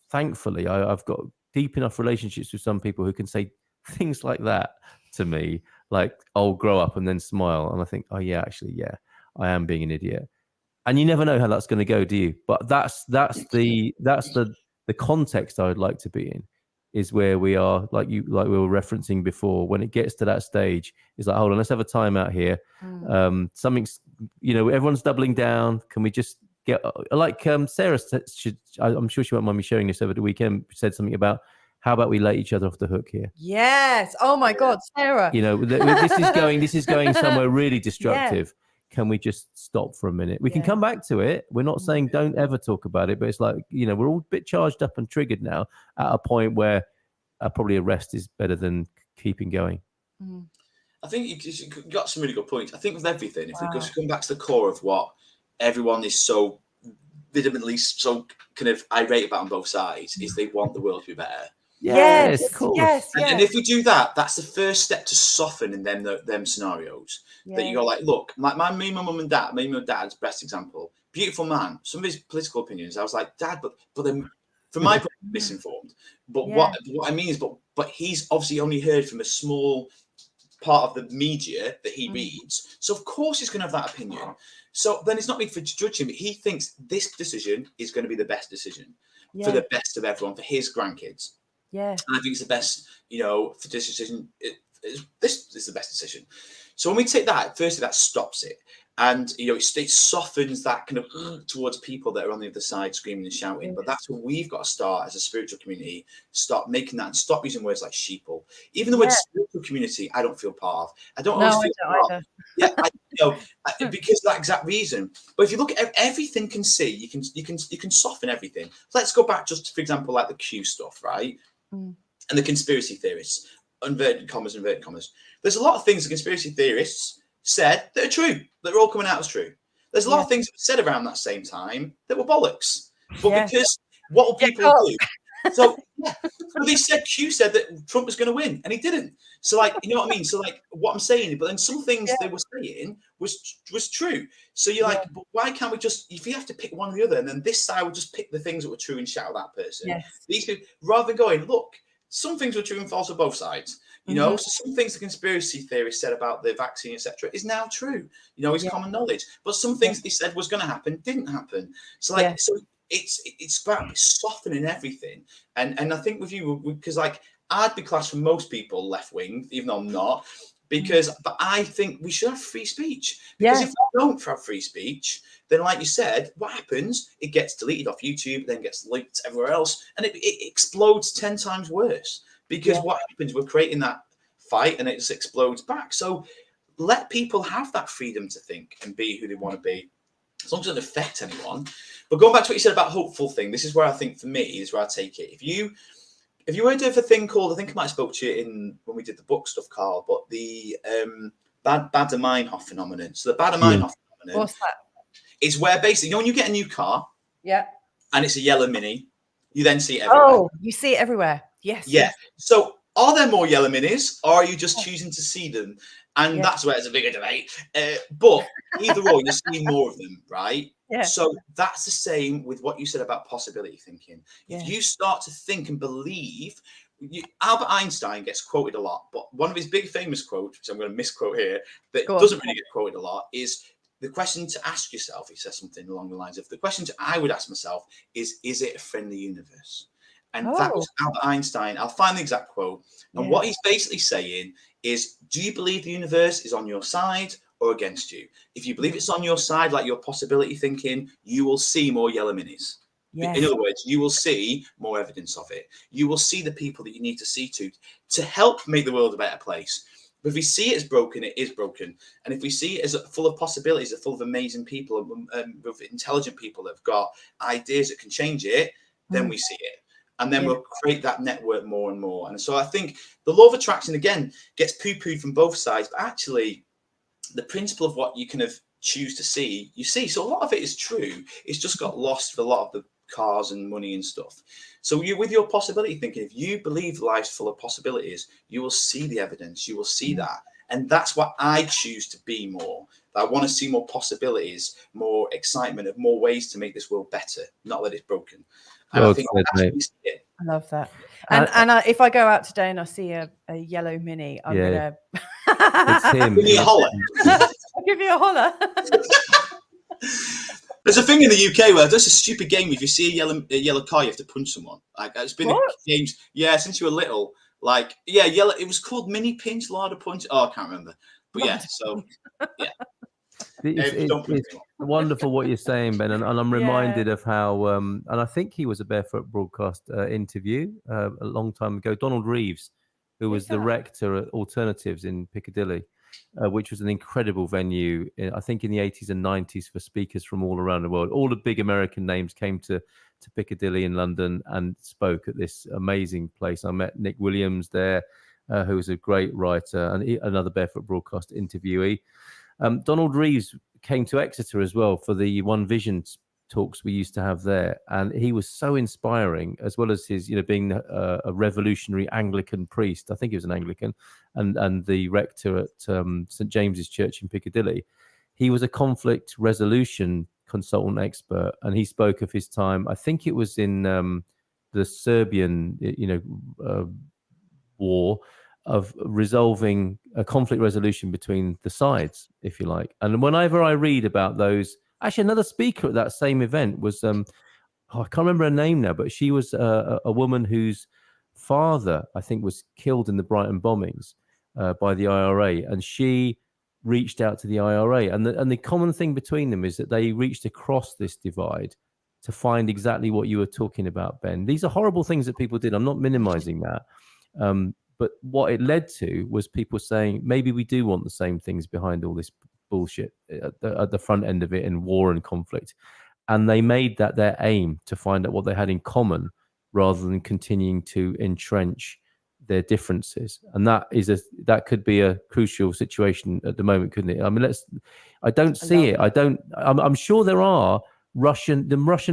thankfully I've got deep enough relationships with some people who can say things like that to me, like, "Oh, grow up," and then smile, and I think, oh yeah, actually, yeah, I am being an idiot. And you never know how that's going to go, do you? But that's the context I would like to be in, is where we are, like we were referencing before. When it gets to that stage, it's like, hold on, let's have a time out here. Something's, everyone's doubling down. Can we just get, like Sarah I'm sure she won't mind me sharing this over the weekend, said something about, how about we let each other off the hook here? Yes. Oh my God, Sarah. This is going somewhere really destructive. Yeah. Can we just stop for a minute? We can come back to it. We're not saying don't ever talk about it, but it's like, we're all a bit charged up and triggered now at a point where probably a rest is better than keeping going. I think you got some really good points. I think with everything, if we just come back to the core of what everyone is so vehemently, so kind of irate about on both sides, is they want the world to be better. Yes, of course. Yes. And if we do that, that's the first step to soften in them scenarios. That you go like, look, my mum and dad's best example. Beautiful man. Some of his political opinions, I was like, Dad, but then from my point, misinformed. But what I mean is, but he's obviously only heard from a small part of the media that he reads. So of course he's going to have that opinion. So then it's not me for judging him. He thinks this decision is going to be the best decision for the best of everyone, for his grandkids. Yeah. And I think it's the best, for this decision. This is the best decision. So when we take that, firstly, that stops it. And, it softens that kind of towards people that are on the other side screaming and shouting. But that's where we've got to start as a spiritual community, start making that and stop using words like sheeple. Even the word spiritual community, I don't feel part of. I don't always feel part of. Yeah, because of that exact reason. But if you look at everything can see, you can soften everything. Let's go back just, for example, like the Q stuff, right? And the conspiracy theorists, inverted commas. There's a lot of things the conspiracy theorists said that are true, that are all coming out as true. There's a lot of things that were said around that same time that were bollocks. But because what will people do? So they said Q said that Trump was going to win, and he didn't. So you know what I mean? So what I'm saying, but then some things they were saying was true. So you're like, but why can't we just, if you have to pick one or the other, and then this side will just pick the things that were true and shout at that person. These people, rather than going, look, some things were true and false on both sides. So some things the conspiracy theorists said about the vaccine, etc., is now true. It's common knowledge. But some things they said was going to happen didn't happen. So so it's about softening everything. And I think with you, because I'd be classed for most people left wing, even though I'm not, but I think we should have free speech. Because if we don't have free speech, then like you said, what happens? It gets deleted off YouTube, then gets linked everywhere else, and it explodes 10 times worse. Because what happens, we're creating that fight and it just explodes back. So let people have that freedom to think and be who they want to be, as long as it doesn't affect anyone. But going back to what you said about hopeful thing, this is where I think for me is where I take it. If you heard of a thing called, I think I might have spoke to you when we did the book stuff, Carl, but the Bader-Meinhof phenomenon. So the Bader-Meinhof phenomenon. What's that? It's where basically, when you get a new car, and it's a yellow Mini, you then see it everywhere. Oh, you see it everywhere. Yes. Yeah. So are there more yellow Minis, or are you just choosing to see them? And that's where it's a bigger debate. But either or, you're seeing more of them, right? Yeah. So that's the same with what you said about possibility thinking. Yeah. If you start to think and believe, Albert Einstein gets quoted a lot, but one of his big famous quotes, which I'm going to misquote here, that doesn't really get quoted a lot, is the question to ask yourself. He says something along the lines of, the question I would ask myself is it a friendly universe? And that was Albert Einstein. I'll find the exact quote. And what he's basically saying is, do you believe the universe is on your side or against you? If you believe it's on your side, like your possibility thinking, you will see more yellow Minis. Yes. In other words, you will see more evidence of it. You will see the people that you need to see to help make the world a better place. But if we see it as broken, it is broken. And if we see it as full of possibilities, full of amazing people, with intelligent people that have got ideas that can change it, then we see it. And then we'll create that network more and more. And so I think the law of attraction, again, gets poo-pooed from both sides. But actually, the principle of what you kind of choose to see, you see. So a lot of it is true. It's just got lost for a lot of the cars and money and stuff. So with your possibility thinking, if you believe life's full of possibilities, you will see the evidence. You will see that. And that's what I choose to be more. I want to see more possibilities, more excitement, of more ways to make this world better, not that it's broken. And I think that's it. I love that. And if I go out today and I see a yellow Mini, I'm gonna it's him. Give you a holler. I'll give you a holler. There's a thing in the UK where there's a stupid game. If you see a yellow car, you have to punch someone. Like it's been games, since you were little. Like yellow. It was called Mini Pinch, Larder Punch. Oh, I can't remember. But so It's wonderful what you're saying, Ben, and I'm reminded of how, and I think he was a Barefoot Broadcast interview a long time ago. Donald Reeves, who was the rector at Alternatives in Piccadilly, which was an incredible venue, I think in the 80s and 90s for speakers from all around the world. All the big American names came to Piccadilly in London and spoke at this amazing place. I met Nick Williams there, who was a great writer and another Barefoot Broadcast interviewee. Donald Reeves came to Exeter as well for the One Vision talks we used to have there, and he was so inspiring, as well as his, being a revolutionary Anglican priest. I think he was an Anglican, and the rector at St James's Church in Piccadilly. He was a conflict resolution consultant expert, and he spoke of his time. I think it was in the Serbian, war, of resolving a conflict resolution between the sides, if you like. And whenever I read about those, actually another speaker at that same event was, I can't remember her name now, but she was a woman whose father, I think, was killed in the Brighton bombings by the IRA, and she reached out to the IRA. And the common thing between them is that they reached across this divide to find exactly what you were talking about, Ben. These are horrible things that people did. I'm not minimizing that. But what it led to was people saying, maybe we do want the same things behind all this bullshit at the front end of it, in war and conflict. And they made that their aim, to find out what they had in common, rather than continuing to entrench their differuses. And that could be a crucial situation at the moment, couldn't it? I mean, I don't see it. I'm sure there are Russian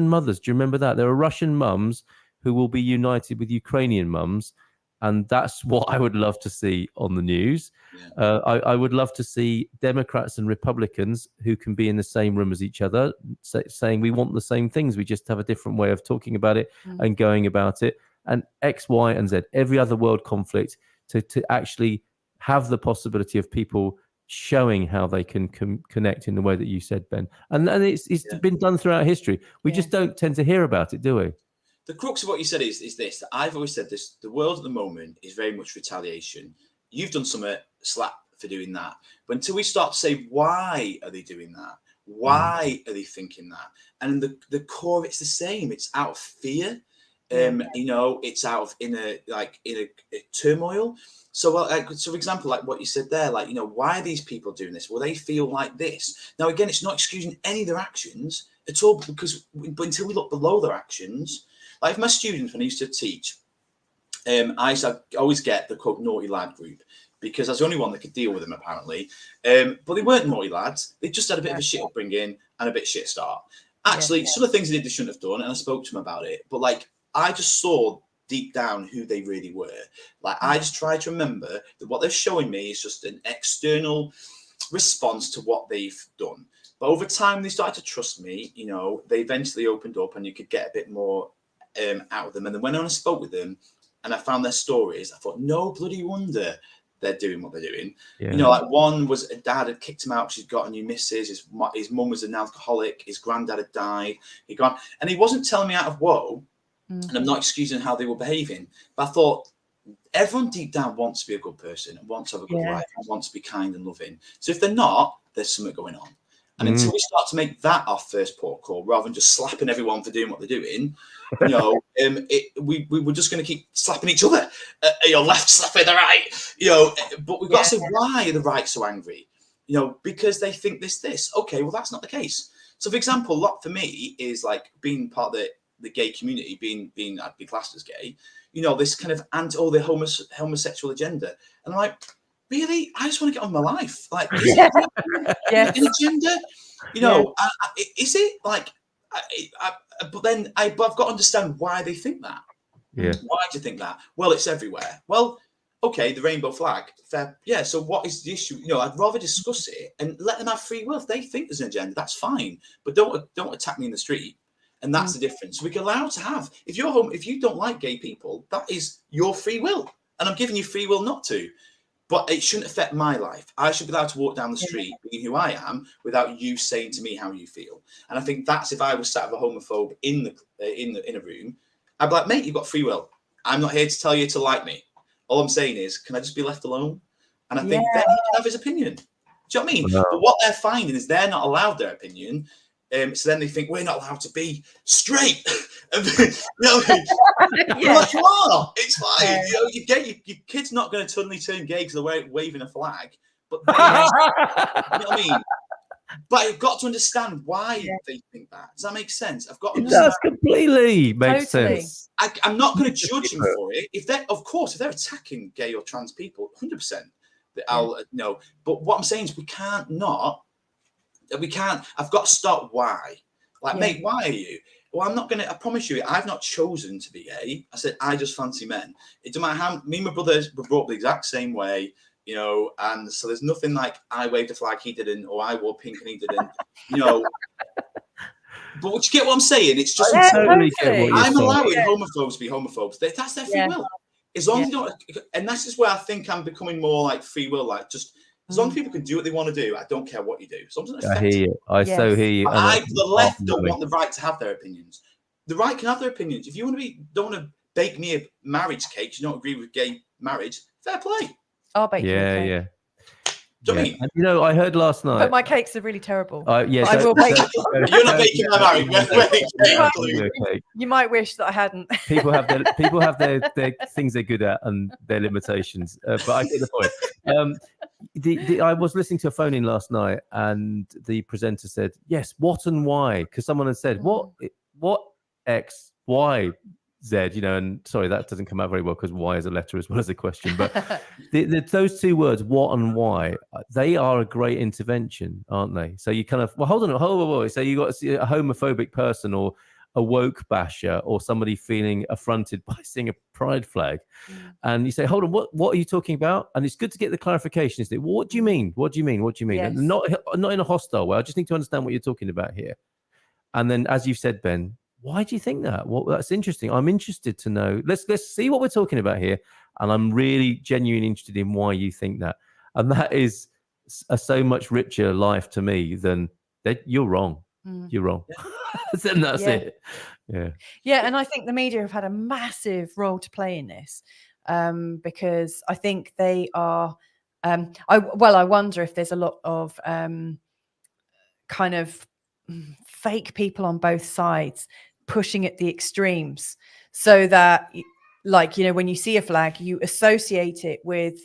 mothers. Do you remember that? There are Russian mums who will be united with Ukrainian mums. And that's what I would love to see on the news. Yeah. I would love to see Democrats and Republicans who can be in the same room as each other, saying we want the same things. We just have a different way of talking about it and going about it. And X, Y, and Z, every other world conflict, to actually have the possibility of people showing how they can connect in the way that you said, Ben. And it's been done throughout history. We just don't tend to hear about it, do we? The crux of what you said is this, that I've always said this: the world at the moment is very much retaliation. You've done some slap for doing that. But until we start to say, why are they doing that? Why are they thinking that? And the core, it's the same. It's out of fear. It's out of inner turmoil. So, for example, like what you said there, why are these people doing this? Well, they feel like this. Now, again, it's not excusing any of their actions at all, but until we look below their actions. Like my students, when I used to teach, I always get the quote naughty lad group, because I was the only one that could deal with them, apparently. But they weren't naughty lads. They just had a bit of a shit upbringing and a bit shit start. Actually, some of the things they did, they shouldn't have done, and I spoke to them about it. But I just saw deep down who they really were. I just try to remember that what they're showing me is just an external response to what they've done. But over time, they started to trust me. They eventually opened up, and you could get a bit more out of them. And then when I spoke with them and I found their stories, I thought, no bloody wonder they're doing what they're doing. One was a dad had kicked him out. She's got a new missus. His mum was an alcoholic. His granddad had died. And he wasn't telling me out of woe. And I'm not excusing how they were behaving, but I thought everyone deep down wants to be a good person and wants to have a good life and wants to be kind and loving. So if they're not, there's something going on. And until we start to make that our first port call, rather than just slapping everyone for doing what they're doing, we were just going to keep slapping each other. Left slapping the right. But we've got to say, why are the right so angry? Because they think this. Okay, well, that's not the case. So, for example, a lot for me is like being part of the gay community, being I'd be classed as gay. This kind of the homosexual agenda, and I'm like, really? I just want to get on with my life. Is it an agenda? Is it but then I've got to understand why they think that. Yeah. Why do you think that? Well, it's everywhere. Well, okay, the rainbow flag. Fair. Yeah. So what is the issue? I'd rather discuss it and let them have free will. If they think there's an agenda, that's fine. But don't attack me in the street. And that's the difference. We're allowed to have. If you're home, if you don't like gay people, that is your free will, and I'm giving you free will not to. But it shouldn't affect my life. I should be allowed to walk down the street being who I am without you saying to me how you feel. And I think that's if I was sat with a homophobe in a room, I'd be like, mate, you've got free will. I'm not here to tell you to like me. All I'm saying is, can I just be left alone? And I think then he can have his opinion. Do you know what I mean? No. But what they're finding is they're not allowed their opinion. So then they think we're not allowed to be straight. You are. It's fine. Your kid's not going to suddenly turn gay because they're waving a flag. But you know what I mean? But I've got to understand why they think that. Does that make sense? I've got to understand. It does completely make sense. I'm not going to judge them for it. If they're attacking gay or trans people, 100%, I'll no. But what I'm saying is we can't. I've got to start why. Like, mate, why are you? Well, I'm not going to, I promise you, I've not chosen to be gay. I said, I just fancy men. It doesn't matter how, me and my brothers were brought up the exact same way, you know, and so there's nothing like I waved a flag, he didn't, or I wore pink and he didn't, you know. But you get what I'm saying? It's just, totally get what you're I'm saying. allowing homophobes to be homophobes. That's their free will. As long as you don't, and that's just where I think I'm becoming more like free will, like just, as long as people can do what they want to do, I don't care what you do. As long as it's I hear you. So hear you. The left don't want the right to have their opinions. The right can have their opinions. If you want to don't want to bake me a marriage cake, you don't agree with gay marriage, fair play. I'll bake you a cake. Yeah. Do you know what I mean? And, you know, I heard last night. But my cakes are really terrible. Yes, I will bake. You're not baking my marriage. You might wish that I hadn't. People have their things they're good at and their limitations. But I get the point. I was listening to a phone in last night, and the presenter said, "Yes, what and why?" Because someone had said, "What X, Y, Z?" You know, and sorry, that doesn't come out very well because Y is a letter as well as a question. But those two words, what and why, they are a great intervention, aren't they? So you kind of, well, hold on. So you got a homophobic person or a woke basher or somebody feeling affronted by seeing a pride flag, and you say, hold on, what are you talking about? And it's good to get the clarification, isn't it? Well, what do you mean? What do you mean? Yes. And not in a hostile way. I just need to understand what you're talking about here. And then, as you've said, Ben, why do you think that? Well, that's interesting. I'm interested to know. Let's see what we're talking about here, and I'm really genuinely interested in why you think that. And that is a so much richer life to me than that. You're wrong. You're wrong. Then that's it. Yeah, and I think the media have had a massive role to play in this, because I think they are. I wonder if there's a lot of kind of fake people on both sides pushing at the extremes, so that, like, you know, when you see a flag, you associate it with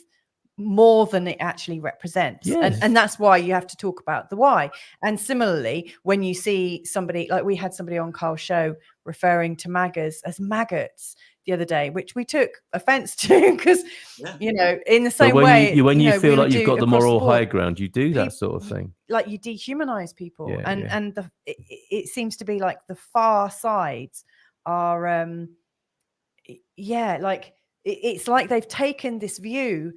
more than it actually represents. And that's why you have to talk about the why. And similarly, when you see somebody, like we had somebody on Carl's show referring to MAGAs as maggots the other day, which we took offense to because, you know, in the same way, when you feel like you've got the moral high ground, you do that sort of thing. Like, you dehumanize people. And it seems to be like the far sides are, like it's like they've taken this view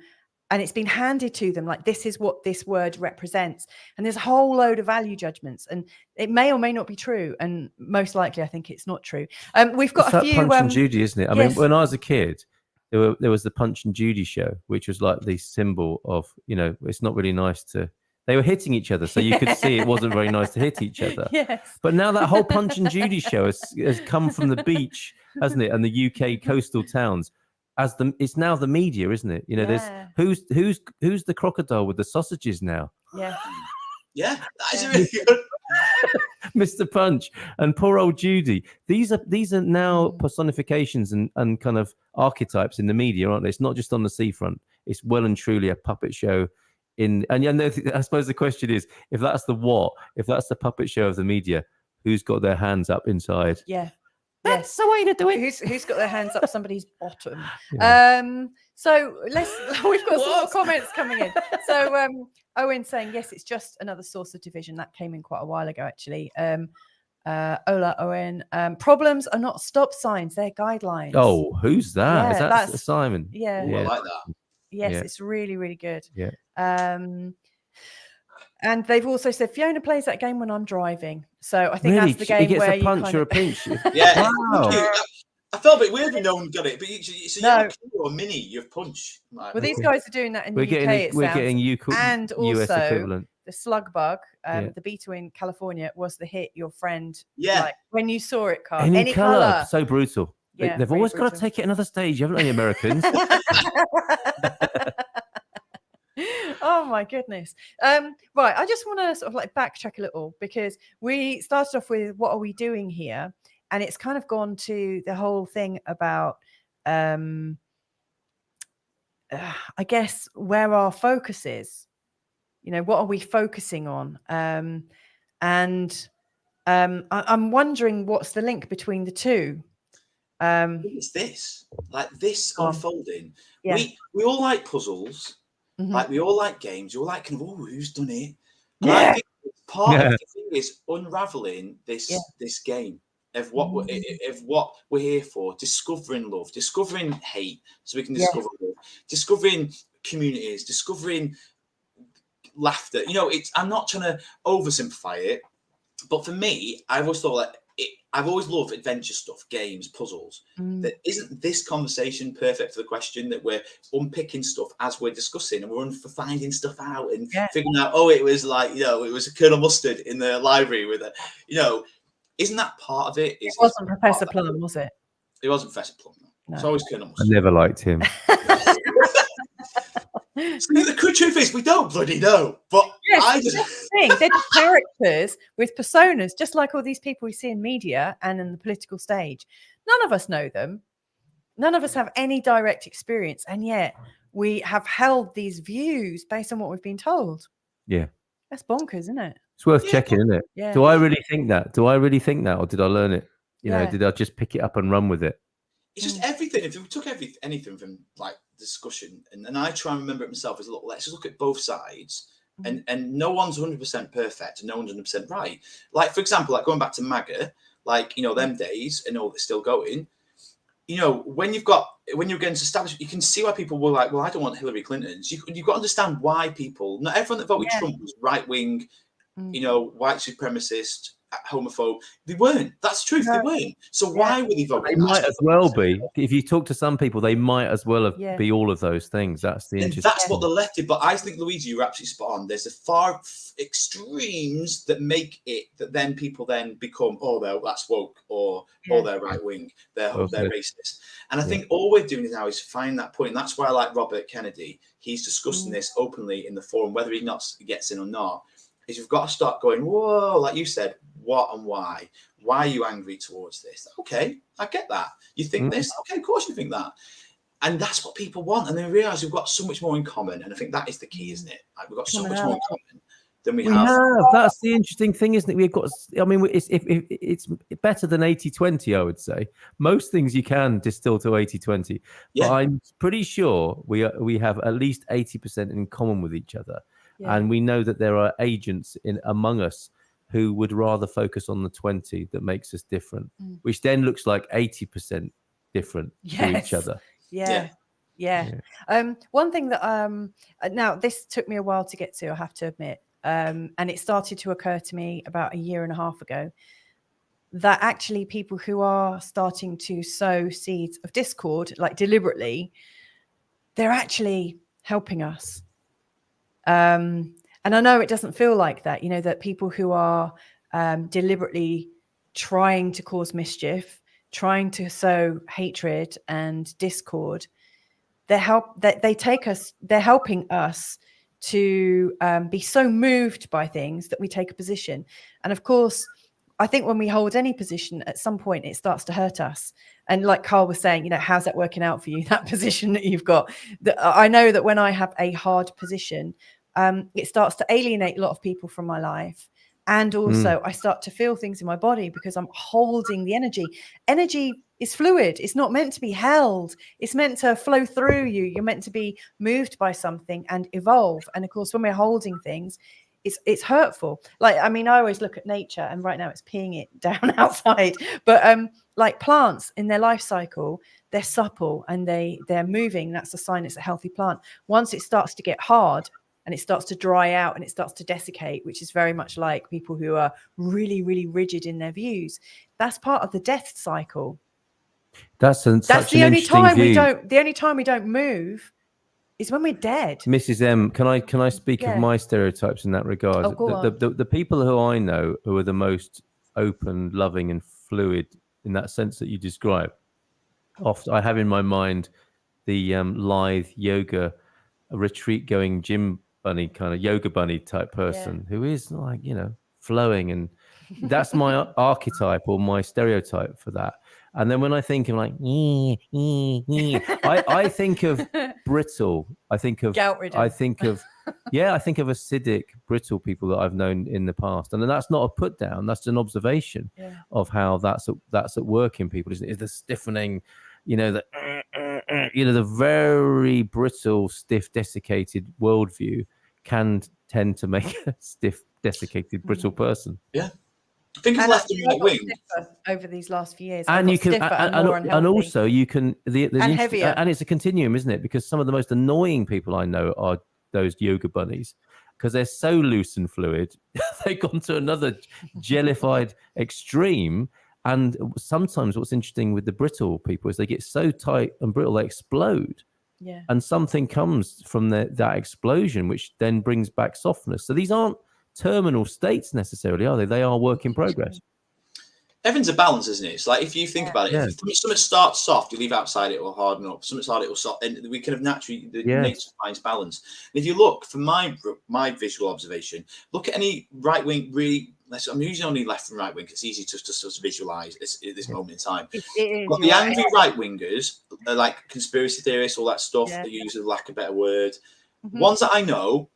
and it's been handed to them like, this is what this word represents. And there's a whole load of value judgments, and it may or may not be true. And most likely, I think it's not true. We've got a few. Punch and Judy, isn't it? I mean, when I was a kid, there was the Punch and Judy show, which was like the symbol of, you know, it's not really nice to. They were hitting each other, so you could see it wasn't very nice to hit each other. But now that whole Punch and Judy show has come from the beach, hasn't it? And the UK coastal towns. It's now the media, isn't it? You know, there's who's the crocodile with the sausages now? That is really good. Mr. Punch and poor old Judy. These are now personifications and kind of archetypes in the media, aren't they? It's not just on the seafront. It's well and truly a puppet show. And I suppose the question is, if that's the puppet show of the media, who's got their hands up inside? That's the way to do it. Who's got their hands up somebody's bottom? So we've got some more comments coming in. So Owen saying, yes, it's just another source of division. That came in quite a while ago, actually. Ola Owen, problems are not stop signs, they're guidelines. Oh, who's that? Is that Simon? I like that. Yes, it's really, really good. And they've also said Fiona plays that game when I'm driving. So I think that's the game where you punch or a pinch. Wow. I felt a bit weird when no one got it, but it's a or a mini, you've punch. Well, these guys are doing that in the UK. We're getting and also US equivalent. The slug bug, the beetle in California was the hit your friend. Like, when you saw it, Carl. Any color. So brutal. They've always got to take it another stage, haven't they, Americans? Oh my goodness. Right, I just want to sort of like backtrack a little, because we started off with what are we doing here, and it's kind of gone to the whole thing about I guess where our focus is, you know, what are we focusing on, and I'm wondering what's the link between the two. It's this unfolding. We all like puzzles. Like, we all like games. We all like kind of, who's done it? And I think it's part of the thing is unraveling this game of what we're here for, discovering love, discovering hate, so we can discover love, discovering communities, discovering laughter. You know, I'm not trying to oversimplify it, but for me, I've always thought that I've always loved adventure stuff, games, puzzles. That isn't this conversation perfect for the question that we're unpicking stuff as we're discussing, and we're finding stuff out and figuring out, oh, it was like, you know, it was a Colonel Mustard in the library with it, you know. Isn't that part of it? It wasn't Professor Plum, was it? It wasn't Professor Plum. No. It's always Colonel Mustard. I never liked him. So the truth is, we don't bloody know. But that's the thing. They're just characters with personas, just like all these people we see in media and in the political stage. None of us know them. None of us have any direct experience, and yet we have held these views based on what we've been told. Yeah, that's bonkers, isn't it? It's worth checking, isn't it? Yeah. Do I really think that? Or did I learn it? You know, did I just pick it up and run with it? It's just everything. If we took anything from like discussion, and I try and remember it myself, is look, let's just look at both sides, and no one's 100% perfect, and no one's 100% right. Like, for example, like going back to MAGA, like, you know, them days, and all that's still going. You know, when you're against establishment, you can see why people were like, well, I don't want Hillary Clinton's. You've got to understand why people. Not everyone that voted Trump was right wing, you know, white supremacist, homophobe. They weren't. That's the truth. They weren't. So why would they vote? They might as well be. If you talk to some people, they might as well be all of those things. That's the interesting. That's what the left did. But I think, Louisa, you're absolutely spot on. There's a far extremes that make it that then people then become, that's woke, or they're right wing, they're racist. And I think all we're doing now is find that point. And that's why I like Robert Kennedy. He's discussing this openly in the forum, whether he gets in or not. Is you've got to start going, whoa, like you said, what and why? Why are you angry towards this? Okay, I get that. You think this? Okay, of course you think that. And that's what people want. And they realize we've got so much more in common. And I think that is the key, isn't it? Like, we've got so much more in common than we have. That's the interesting thing, isn't it? We've got, I mean, it's better than 80-20, I would say. Most things you can distill to 80-20. But I'm pretty sure we have at least 80% in common with each other. Yeah. And we know that there are agents among us who would rather focus on the 20 that makes us different, which then looks like 80% different to each other. Yeah. One thing that now this took me a while to get to, I have to admit, and it started to occur to me about a year and a half ago, that actually people who are starting to sow seeds of discord, like deliberately, they're actually helping us. And I know it doesn't feel like that, you know, that people who are deliberately trying to cause mischief, trying to sow hatred and discord, they're helping us to be so moved by things that we take a position. And of course, I think when we hold any position, at some point it starts to hurt us. And like Carl was saying, you know, how's that working out for you, that position that you've got? I know that when I have a hard position, it starts to alienate a lot of people from my life. And also I start to feel things in my body because I'm holding the energy. Energy is fluid. It's not meant to be held. It's meant to flow through you. You're meant to be moved by something and evolve. And of course, when we're holding things, it's hurtful. Like, I mean, I always look at nature, and right now it's peeing it down outside. But like plants in their life cycle, they're supple and they're moving. That's a sign it's a healthy plant. Once it starts to get hard and it starts to dry out and it starts to desiccate, which is very much like people who are really, really rigid in their views, that's part of the death cycle. That's the only time we don't move is when we're dead. Mrs. M, can I speak of my stereotypes in that regard? The people who I know who are the most open, loving, and fluid in that sense that you describe, often I have in my mind the lithe yoga retreat going gym bunny, kind of yoga bunny type person who is like, you know, flowing, and that's my archetype or my stereotype for that. And then when I think of like, I think of brittle. I think of acidic, brittle people that I've known in the past. And then that's not a put down. That's an observation of how that's at work in people. Is the stiffening, you know, the very brittle, stiff, desiccated worldview can tend to make a stiff, desiccated, brittle person. Yeah. I think it's left and right wing over these last few years. And you can, and also you can, and heavier. And it's a continuum, isn't it? Because some of the most annoying people I know are those yoga bunnies, because they're so loose and fluid. They've gone to another jellified extreme. And sometimes what's interesting with the brittle people is they get so tight and brittle they explode. Yeah. And something comes from that explosion, which then brings back softness. So these aren't terminal states necessarily, are they? They are work in progress. Everything's a balance, isn't it? It's like if you think about it, if something starts soft, you leave outside, it will harden up. Something's hard, it will soft, and we kind of naturally nature finds balance. And if you look from my visual observation, look at any right wing. Really, I'm usually only left and right wing. It's easy to visualize at this moment in time. It is, but the angry right wingers, like conspiracy theorists, all that stuff. They use, for lack of a better word. Ones that I know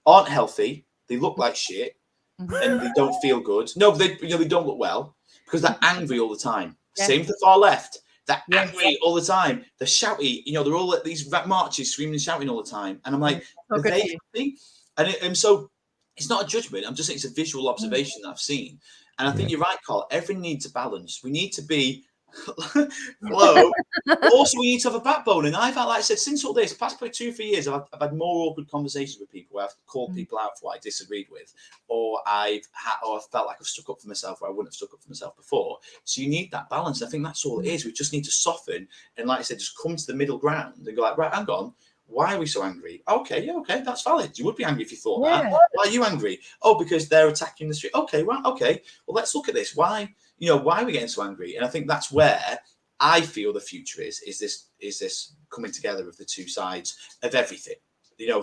aren't healthy. They look like shit, and they don't feel good. No, they don't look well because they're angry all the time. Same with the far left. They're angry all the time. They're shouty. They're all at these marches, screaming and shouting all the time. And I'm like, are they happy? And so it's not a judgment. I'm just saying it's a visual observation that I've seen. And I think you're right, Carl. Everything needs a balance. We need to be low. Also, we need to have a backbone. And I've had, like I said, since all this, past probably 2 or 3 years, I've had more awkward conversations with people where I've called people out for what I disagreed with, or I've felt like I've stuck up for myself where I wouldn't have stuck up for myself before. So you need that balance. I think that's all it is. We just need to soften and, like I said, just come to the middle ground and go like, right, hang on. Why are we so angry? Okay, that's valid. You would be angry if you thought that. Why are you angry? Oh, because they're attacking the street. Okay, right, okay. Well, let's look at this. Why are we getting so angry? And I think that's where I feel the future is this coming together of the two sides of everything.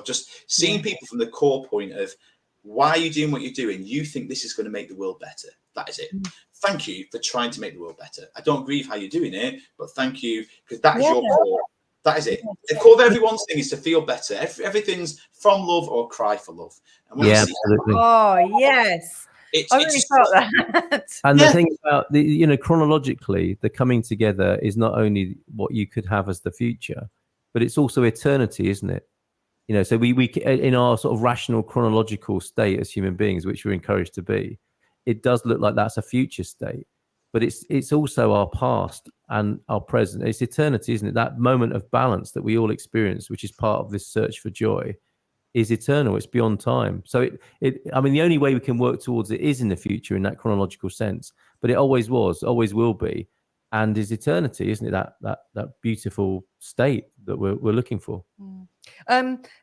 Just seeing people from the core point of why are you doing what you're doing? You think this is going to make the world better. That is it. Thank you for trying to make the world better. I don't agree with how you're doing it, but thank you because that is your core. That is it. The core of everyone's thing is to feel better. Everything's from love or cry for love. And absolutely. Oh, yes. I really felt that. And the thing about chronologically, the coming together is not only what you could have as the future, but it's also eternity, isn't it? So we in our sort of rational chronological state as human beings, which we're encouraged to be, it does look like that's a future state. But it's also our past and our present. It's eternity, isn't it? That moment of balance that we all experience, which is part of this search for joy, is eternal. It's beyond time. So I mean, the only way we can work towards it is in the future in that chronological sense. But it always was, always will be, and is eternity, isn't it? That beautiful state that we're looking for.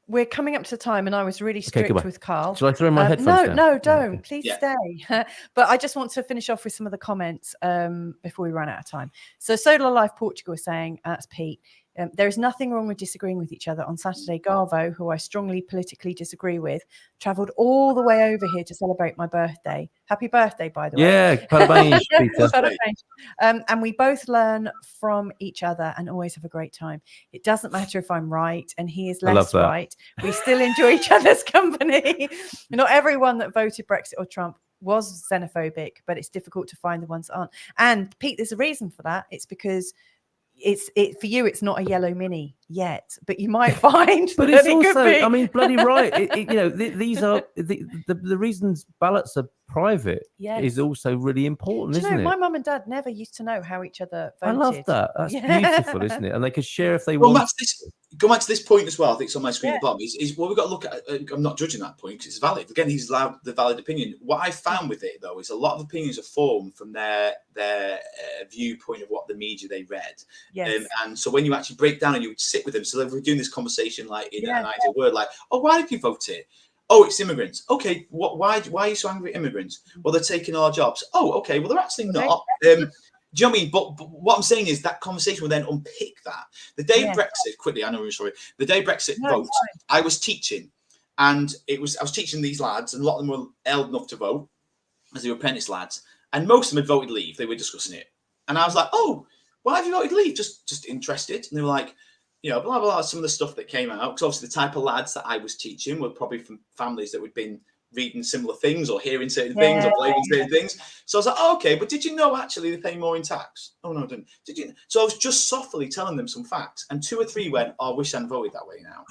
We're coming up to time, and I was really strict with Carl. Shall I throw my headphones down? No, don't. Please stay. But I just want to finish off with some of the comments before we run out of time. So Solar Life Portugal is saying, that's Pete, there is nothing wrong with disagreeing with each other. On Saturday, Garvo, who I strongly politically disagree with, travelled all the way over here to celebrate my birthday. Happy birthday, by the way. Yeah, parabéns, Peter. And we both learn from each other and always have a great time. It doesn't matter if I'm right and he is less right. We still enjoy each other's company. Not everyone that voted Brexit or Trump was xenophobic, but it's difficult to find the ones that aren't. And Pete, there's a reason for that. It's because for you, it's not a yellow mini yet, but you might find but it's also, I mean, bloody right. These are the reasons ballots are private is also really important, isn't it? My mum and dad never used to know how each other voted. I love that. That's beautiful, isn't it? And they could share if they want. Go back to this point as well. I think it's on my screen at the bottom. Is what we've got to look at. I'm not judging that point because it's valid. Again, he's allowed the valid opinion. What I found with it though is a lot of opinions are formed from their viewpoint of what the media they read. Yes. And so when you actually break down and you sit with them, so if we're doing this conversation like in an ideal word, like, oh, why did you vote it? Oh, it's immigrants. Okay, why are you so angry at immigrants? Well, they're taking our jobs. Oh, okay. Well, they're actually not. Do you know what I mean? But what I'm saying is that conversation will then unpick that. The day of Brexit, quickly, I know we're sorry. The day Brexit vote, I was teaching, and I was teaching these lads, and a lot of them were old enough to vote, as they were apprentice lads, and most of them had voted leave. They were discussing it, and I was like, "Oh, why have you voted leave? Just interested?" And they were like, blah blah blah. Some of the stuff that came out, because obviously the type of lads that I was teaching were probably from families that had been reading similar things or hearing certain things or believing certain things. So I was like, oh, okay, but did you know actually they pay more in tax? Oh, no, I didn't. Did you? So I was just softly telling them some facts, and 2 or 3 went, oh, I wish I'd voted that way now.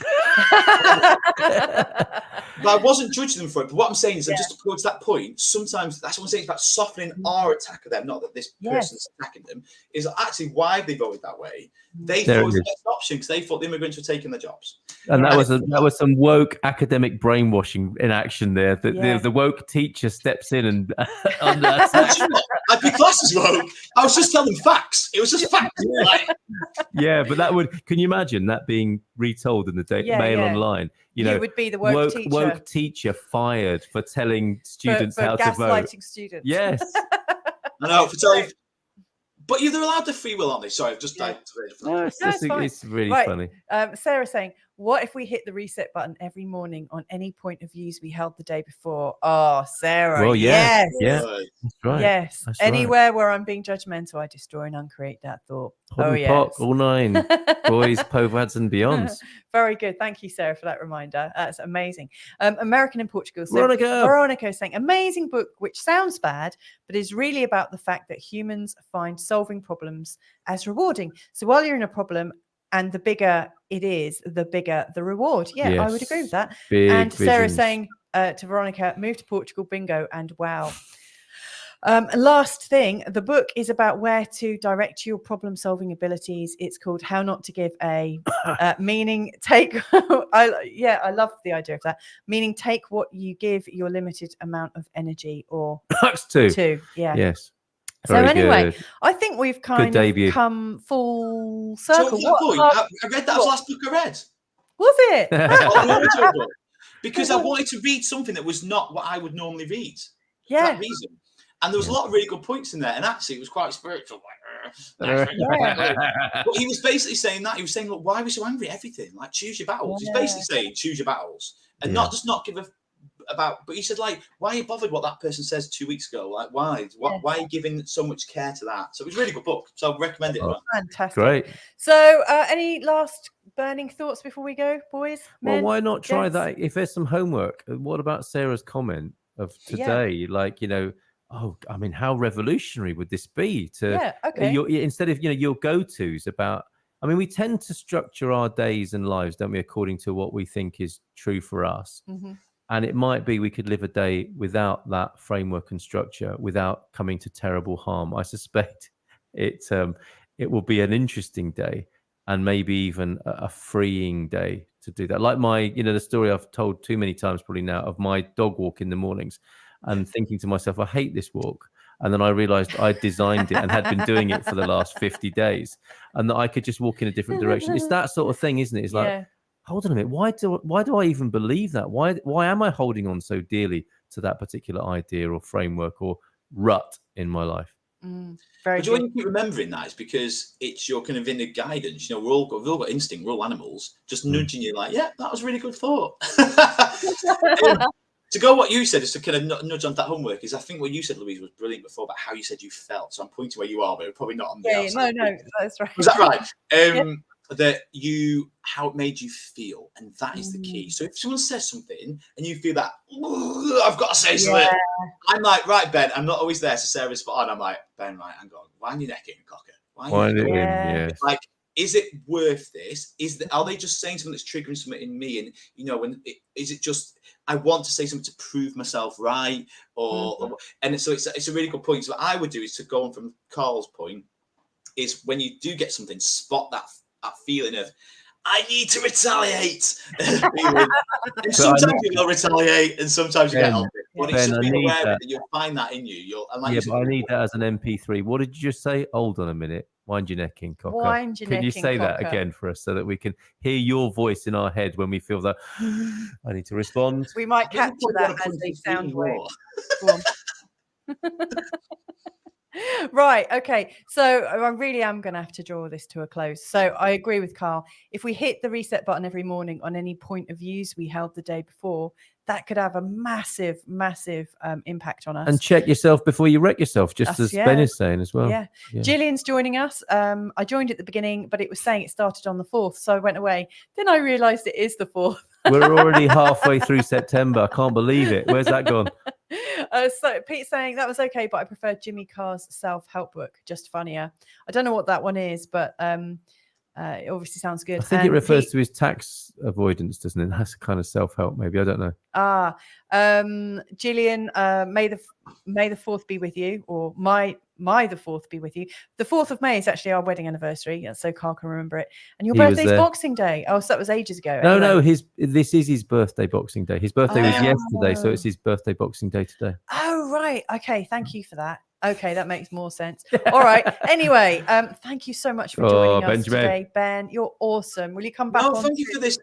But I wasn't judging them for it. But what I'm saying is, just to go to that point, sometimes that's what I'm saying, it's about softening our attack of them, not that this person's attacking them, is actually why they voted that way. They thought it was the best option because they thought the immigrants were taking their jobs. And that was some woke academic brainwashing in action there. The woke teacher steps in and I'd be classed as woke. I was just telling facts. It was just facts. Yeah, but that would. Can you imagine that being retold in the Mail online? You would be the woke teacher fired for telling students how to vote. Gaslighting students. Yes. I know, for telling. But they're allowed to free will, aren't they? Sorry, I've just died. No, it's really funny. Sarah saying, what if we hit the reset button every morning on any point of views we held the day before? Oh, Sarah. Well, yes. That's right. Yes. That's Anywhere where I'm being judgmental, I destroy and uncreate that thought. Pot, all 9. Boys, povads and beyonds. Very good. Thank you, Sarah, for that reminder. That's amazing. American in Portugal. So Veronica is saying, amazing book, which sounds bad, but is really about the fact that humans find solving problems as rewarding. So while you're in a problem, and the bigger it is, the bigger the reward. Yeah, I would agree with that. And Sarah saying to Veronica, move to Portugal, bingo, and wow. Last thing, the book is about where to direct your problem-solving abilities. It's called How Not to Give a meaning take. I love the idea of that. Meaning take what you give your limited amount of energy or That's 2. 2. Yeah. Yes. So anyway, I think we've kind of come full circle. I read that was the last book I read. Was it? Because I wanted to read something that was not what I would normally read. For Yeah. that reason. And there was a lot of really good points in there. And actually, it was quite spiritual. But he was basically saying that. He was saying, look, why are we so angry at everything? Like, choose your battles. He's basically saying, choose your battles. And not give a about, but he said, like, why are you bothered what that person says 2 weeks ago? Like, why are you giving so much care to that? So it was a really good book. So I recommend it. Fantastic. Great. So any last burning thoughts before we go, boys? Well, why not try that? If there's some homework, what about Sarah's comment of today? Like, oh, I mean, how revolutionary would this be to instead of your go-tos about, I mean, we tend to structure our days and lives, don't we, according to what we think is true for us. Mm-hmm. And it might be we could live a day without that framework and structure, without coming to terrible harm. I suspect it will be an interesting day, and maybe even a freeing day to do that. Like the story I've told too many times probably now of my dog walk in the mornings, and thinking to myself, I hate this walk. And then I realized I designed it and had been doing it for the last 50 days, and that I could just walk in a different direction. It's that sort of thing, isn't it? It's like, hold on a minute. Why do I even believe that? Why am I holding on so dearly to that particular idea or framework or rut in my life? But when you keep remembering that, it's because it's your kind of inner guidance. We've all got instinct. We're all animals, just nudging you, like, yeah, that was a really good thought. To go what you said is to kind of nudge on that homework. Is I think what you said, Louise, was brilliant before about how you said you felt. So I'm pointing where you are, but probably not on the outside. No, that's right. Was that right? How it made you feel, and that is the key. So if someone says something and you feel that, I've got to say something, I'm like, right, Ben, I'm not always there. So Sarah's spot on. I'm like, Ben, right, hang on, wind your neck in, cocker. Wind it in. Like, is it worth this? Are they just saying something that's triggering something in me? And is it just I want to say something to prove myself right? And so it's a really good point. So what I would do is to go on from Carl's point is when you do get something, spot that feeling of I need to retaliate. And sometimes you'll retaliate, and sometimes you get help it. But it's just being aware that you'll find that in you. But I need that as an MP3. What did you just say? Hold on a minute. Wind your neck in, cocker. Can you say that again for us so that we can hear your voice in our head when we feel that I need to respond? We might capture that as a sound wave. Right. Okay. So I really am going to have to draw this to a close. So I agree with Carl. If we hit the reset button every morning on any point of views we held the day before, that could have a massive impact on us. And check yourself before you wreck yourself, just as Ben is saying as well. Yeah. Gillian's joining us. I joined at the beginning, but it was saying it started on the 4th. So I went away. Then I realized it is the 4th. We're already halfway through September. I can't believe it. Where's that gone? So Pete's saying that was okay, but I prefer Jimmy Carr's self-help book, just funnier. I don't know what that one is, but it obviously sounds good. I think it refers to his tax avoidance, doesn't it? That's kind of self-help, maybe. I don't know. Gillian, may the 4th be with you, or my the 4th be with you. The 4th of May is actually our wedding anniversary, so Carl can remember it. And your birthday's Boxing Day. Oh, so that was ages ago. No, this is his birthday, Boxing Day. His birthday was yesterday, so it's his birthday, Boxing Day today. Oh, right. Okay, thank you for that. Okay, that makes more sense. All right. Anyway, thank you so much for joining us today, Ben. You're awesome. Will you come back? No, thank you for this.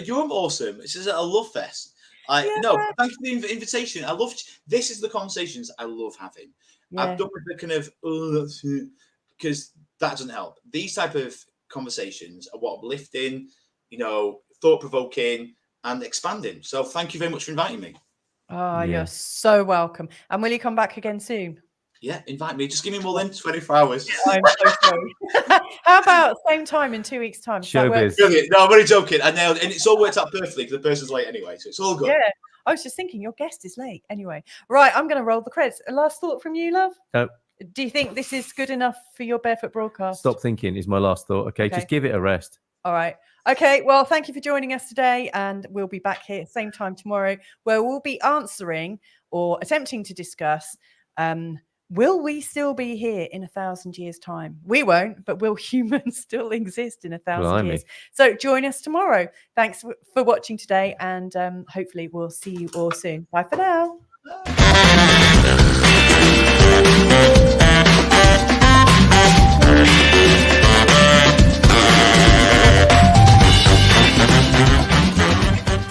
You're awesome. This is a love fest. No, thank you for the invitation. This is the conversations I love having. Yeah. I've done with the kind of because that doesn't help. These type of conversations are what uplifting, thought provoking and expanding. So thank you very much for inviting me. Oh, you're so welcome. And will you come back again soon? Yeah, invite me. Just give me more than 24 hours. I'm so sorry. How about same time in 2 weeks' time? Showbiz. Brilliant. No, I'm only joking. I nailed it. And it's all worked out perfectly because the person's late anyway, so it's all good. Yeah. I was just thinking your guest is late anyway. Right, I'm going to roll the credits. A last thought from you, love? Do you think this is good enough for your Barefoot broadcast? Stop thinking is my last thought. Okay, just give it a rest. All right. Okay, well, thank you for joining us today, and we'll be back here same time tomorrow, where we'll be answering or attempting to discuss will we still be here in 1,000 years' time? We won't, but will humans still exist in 1,000 years? So join us tomorrow. Thanks for watching today, and hopefully we'll see you all soon. Bye for now.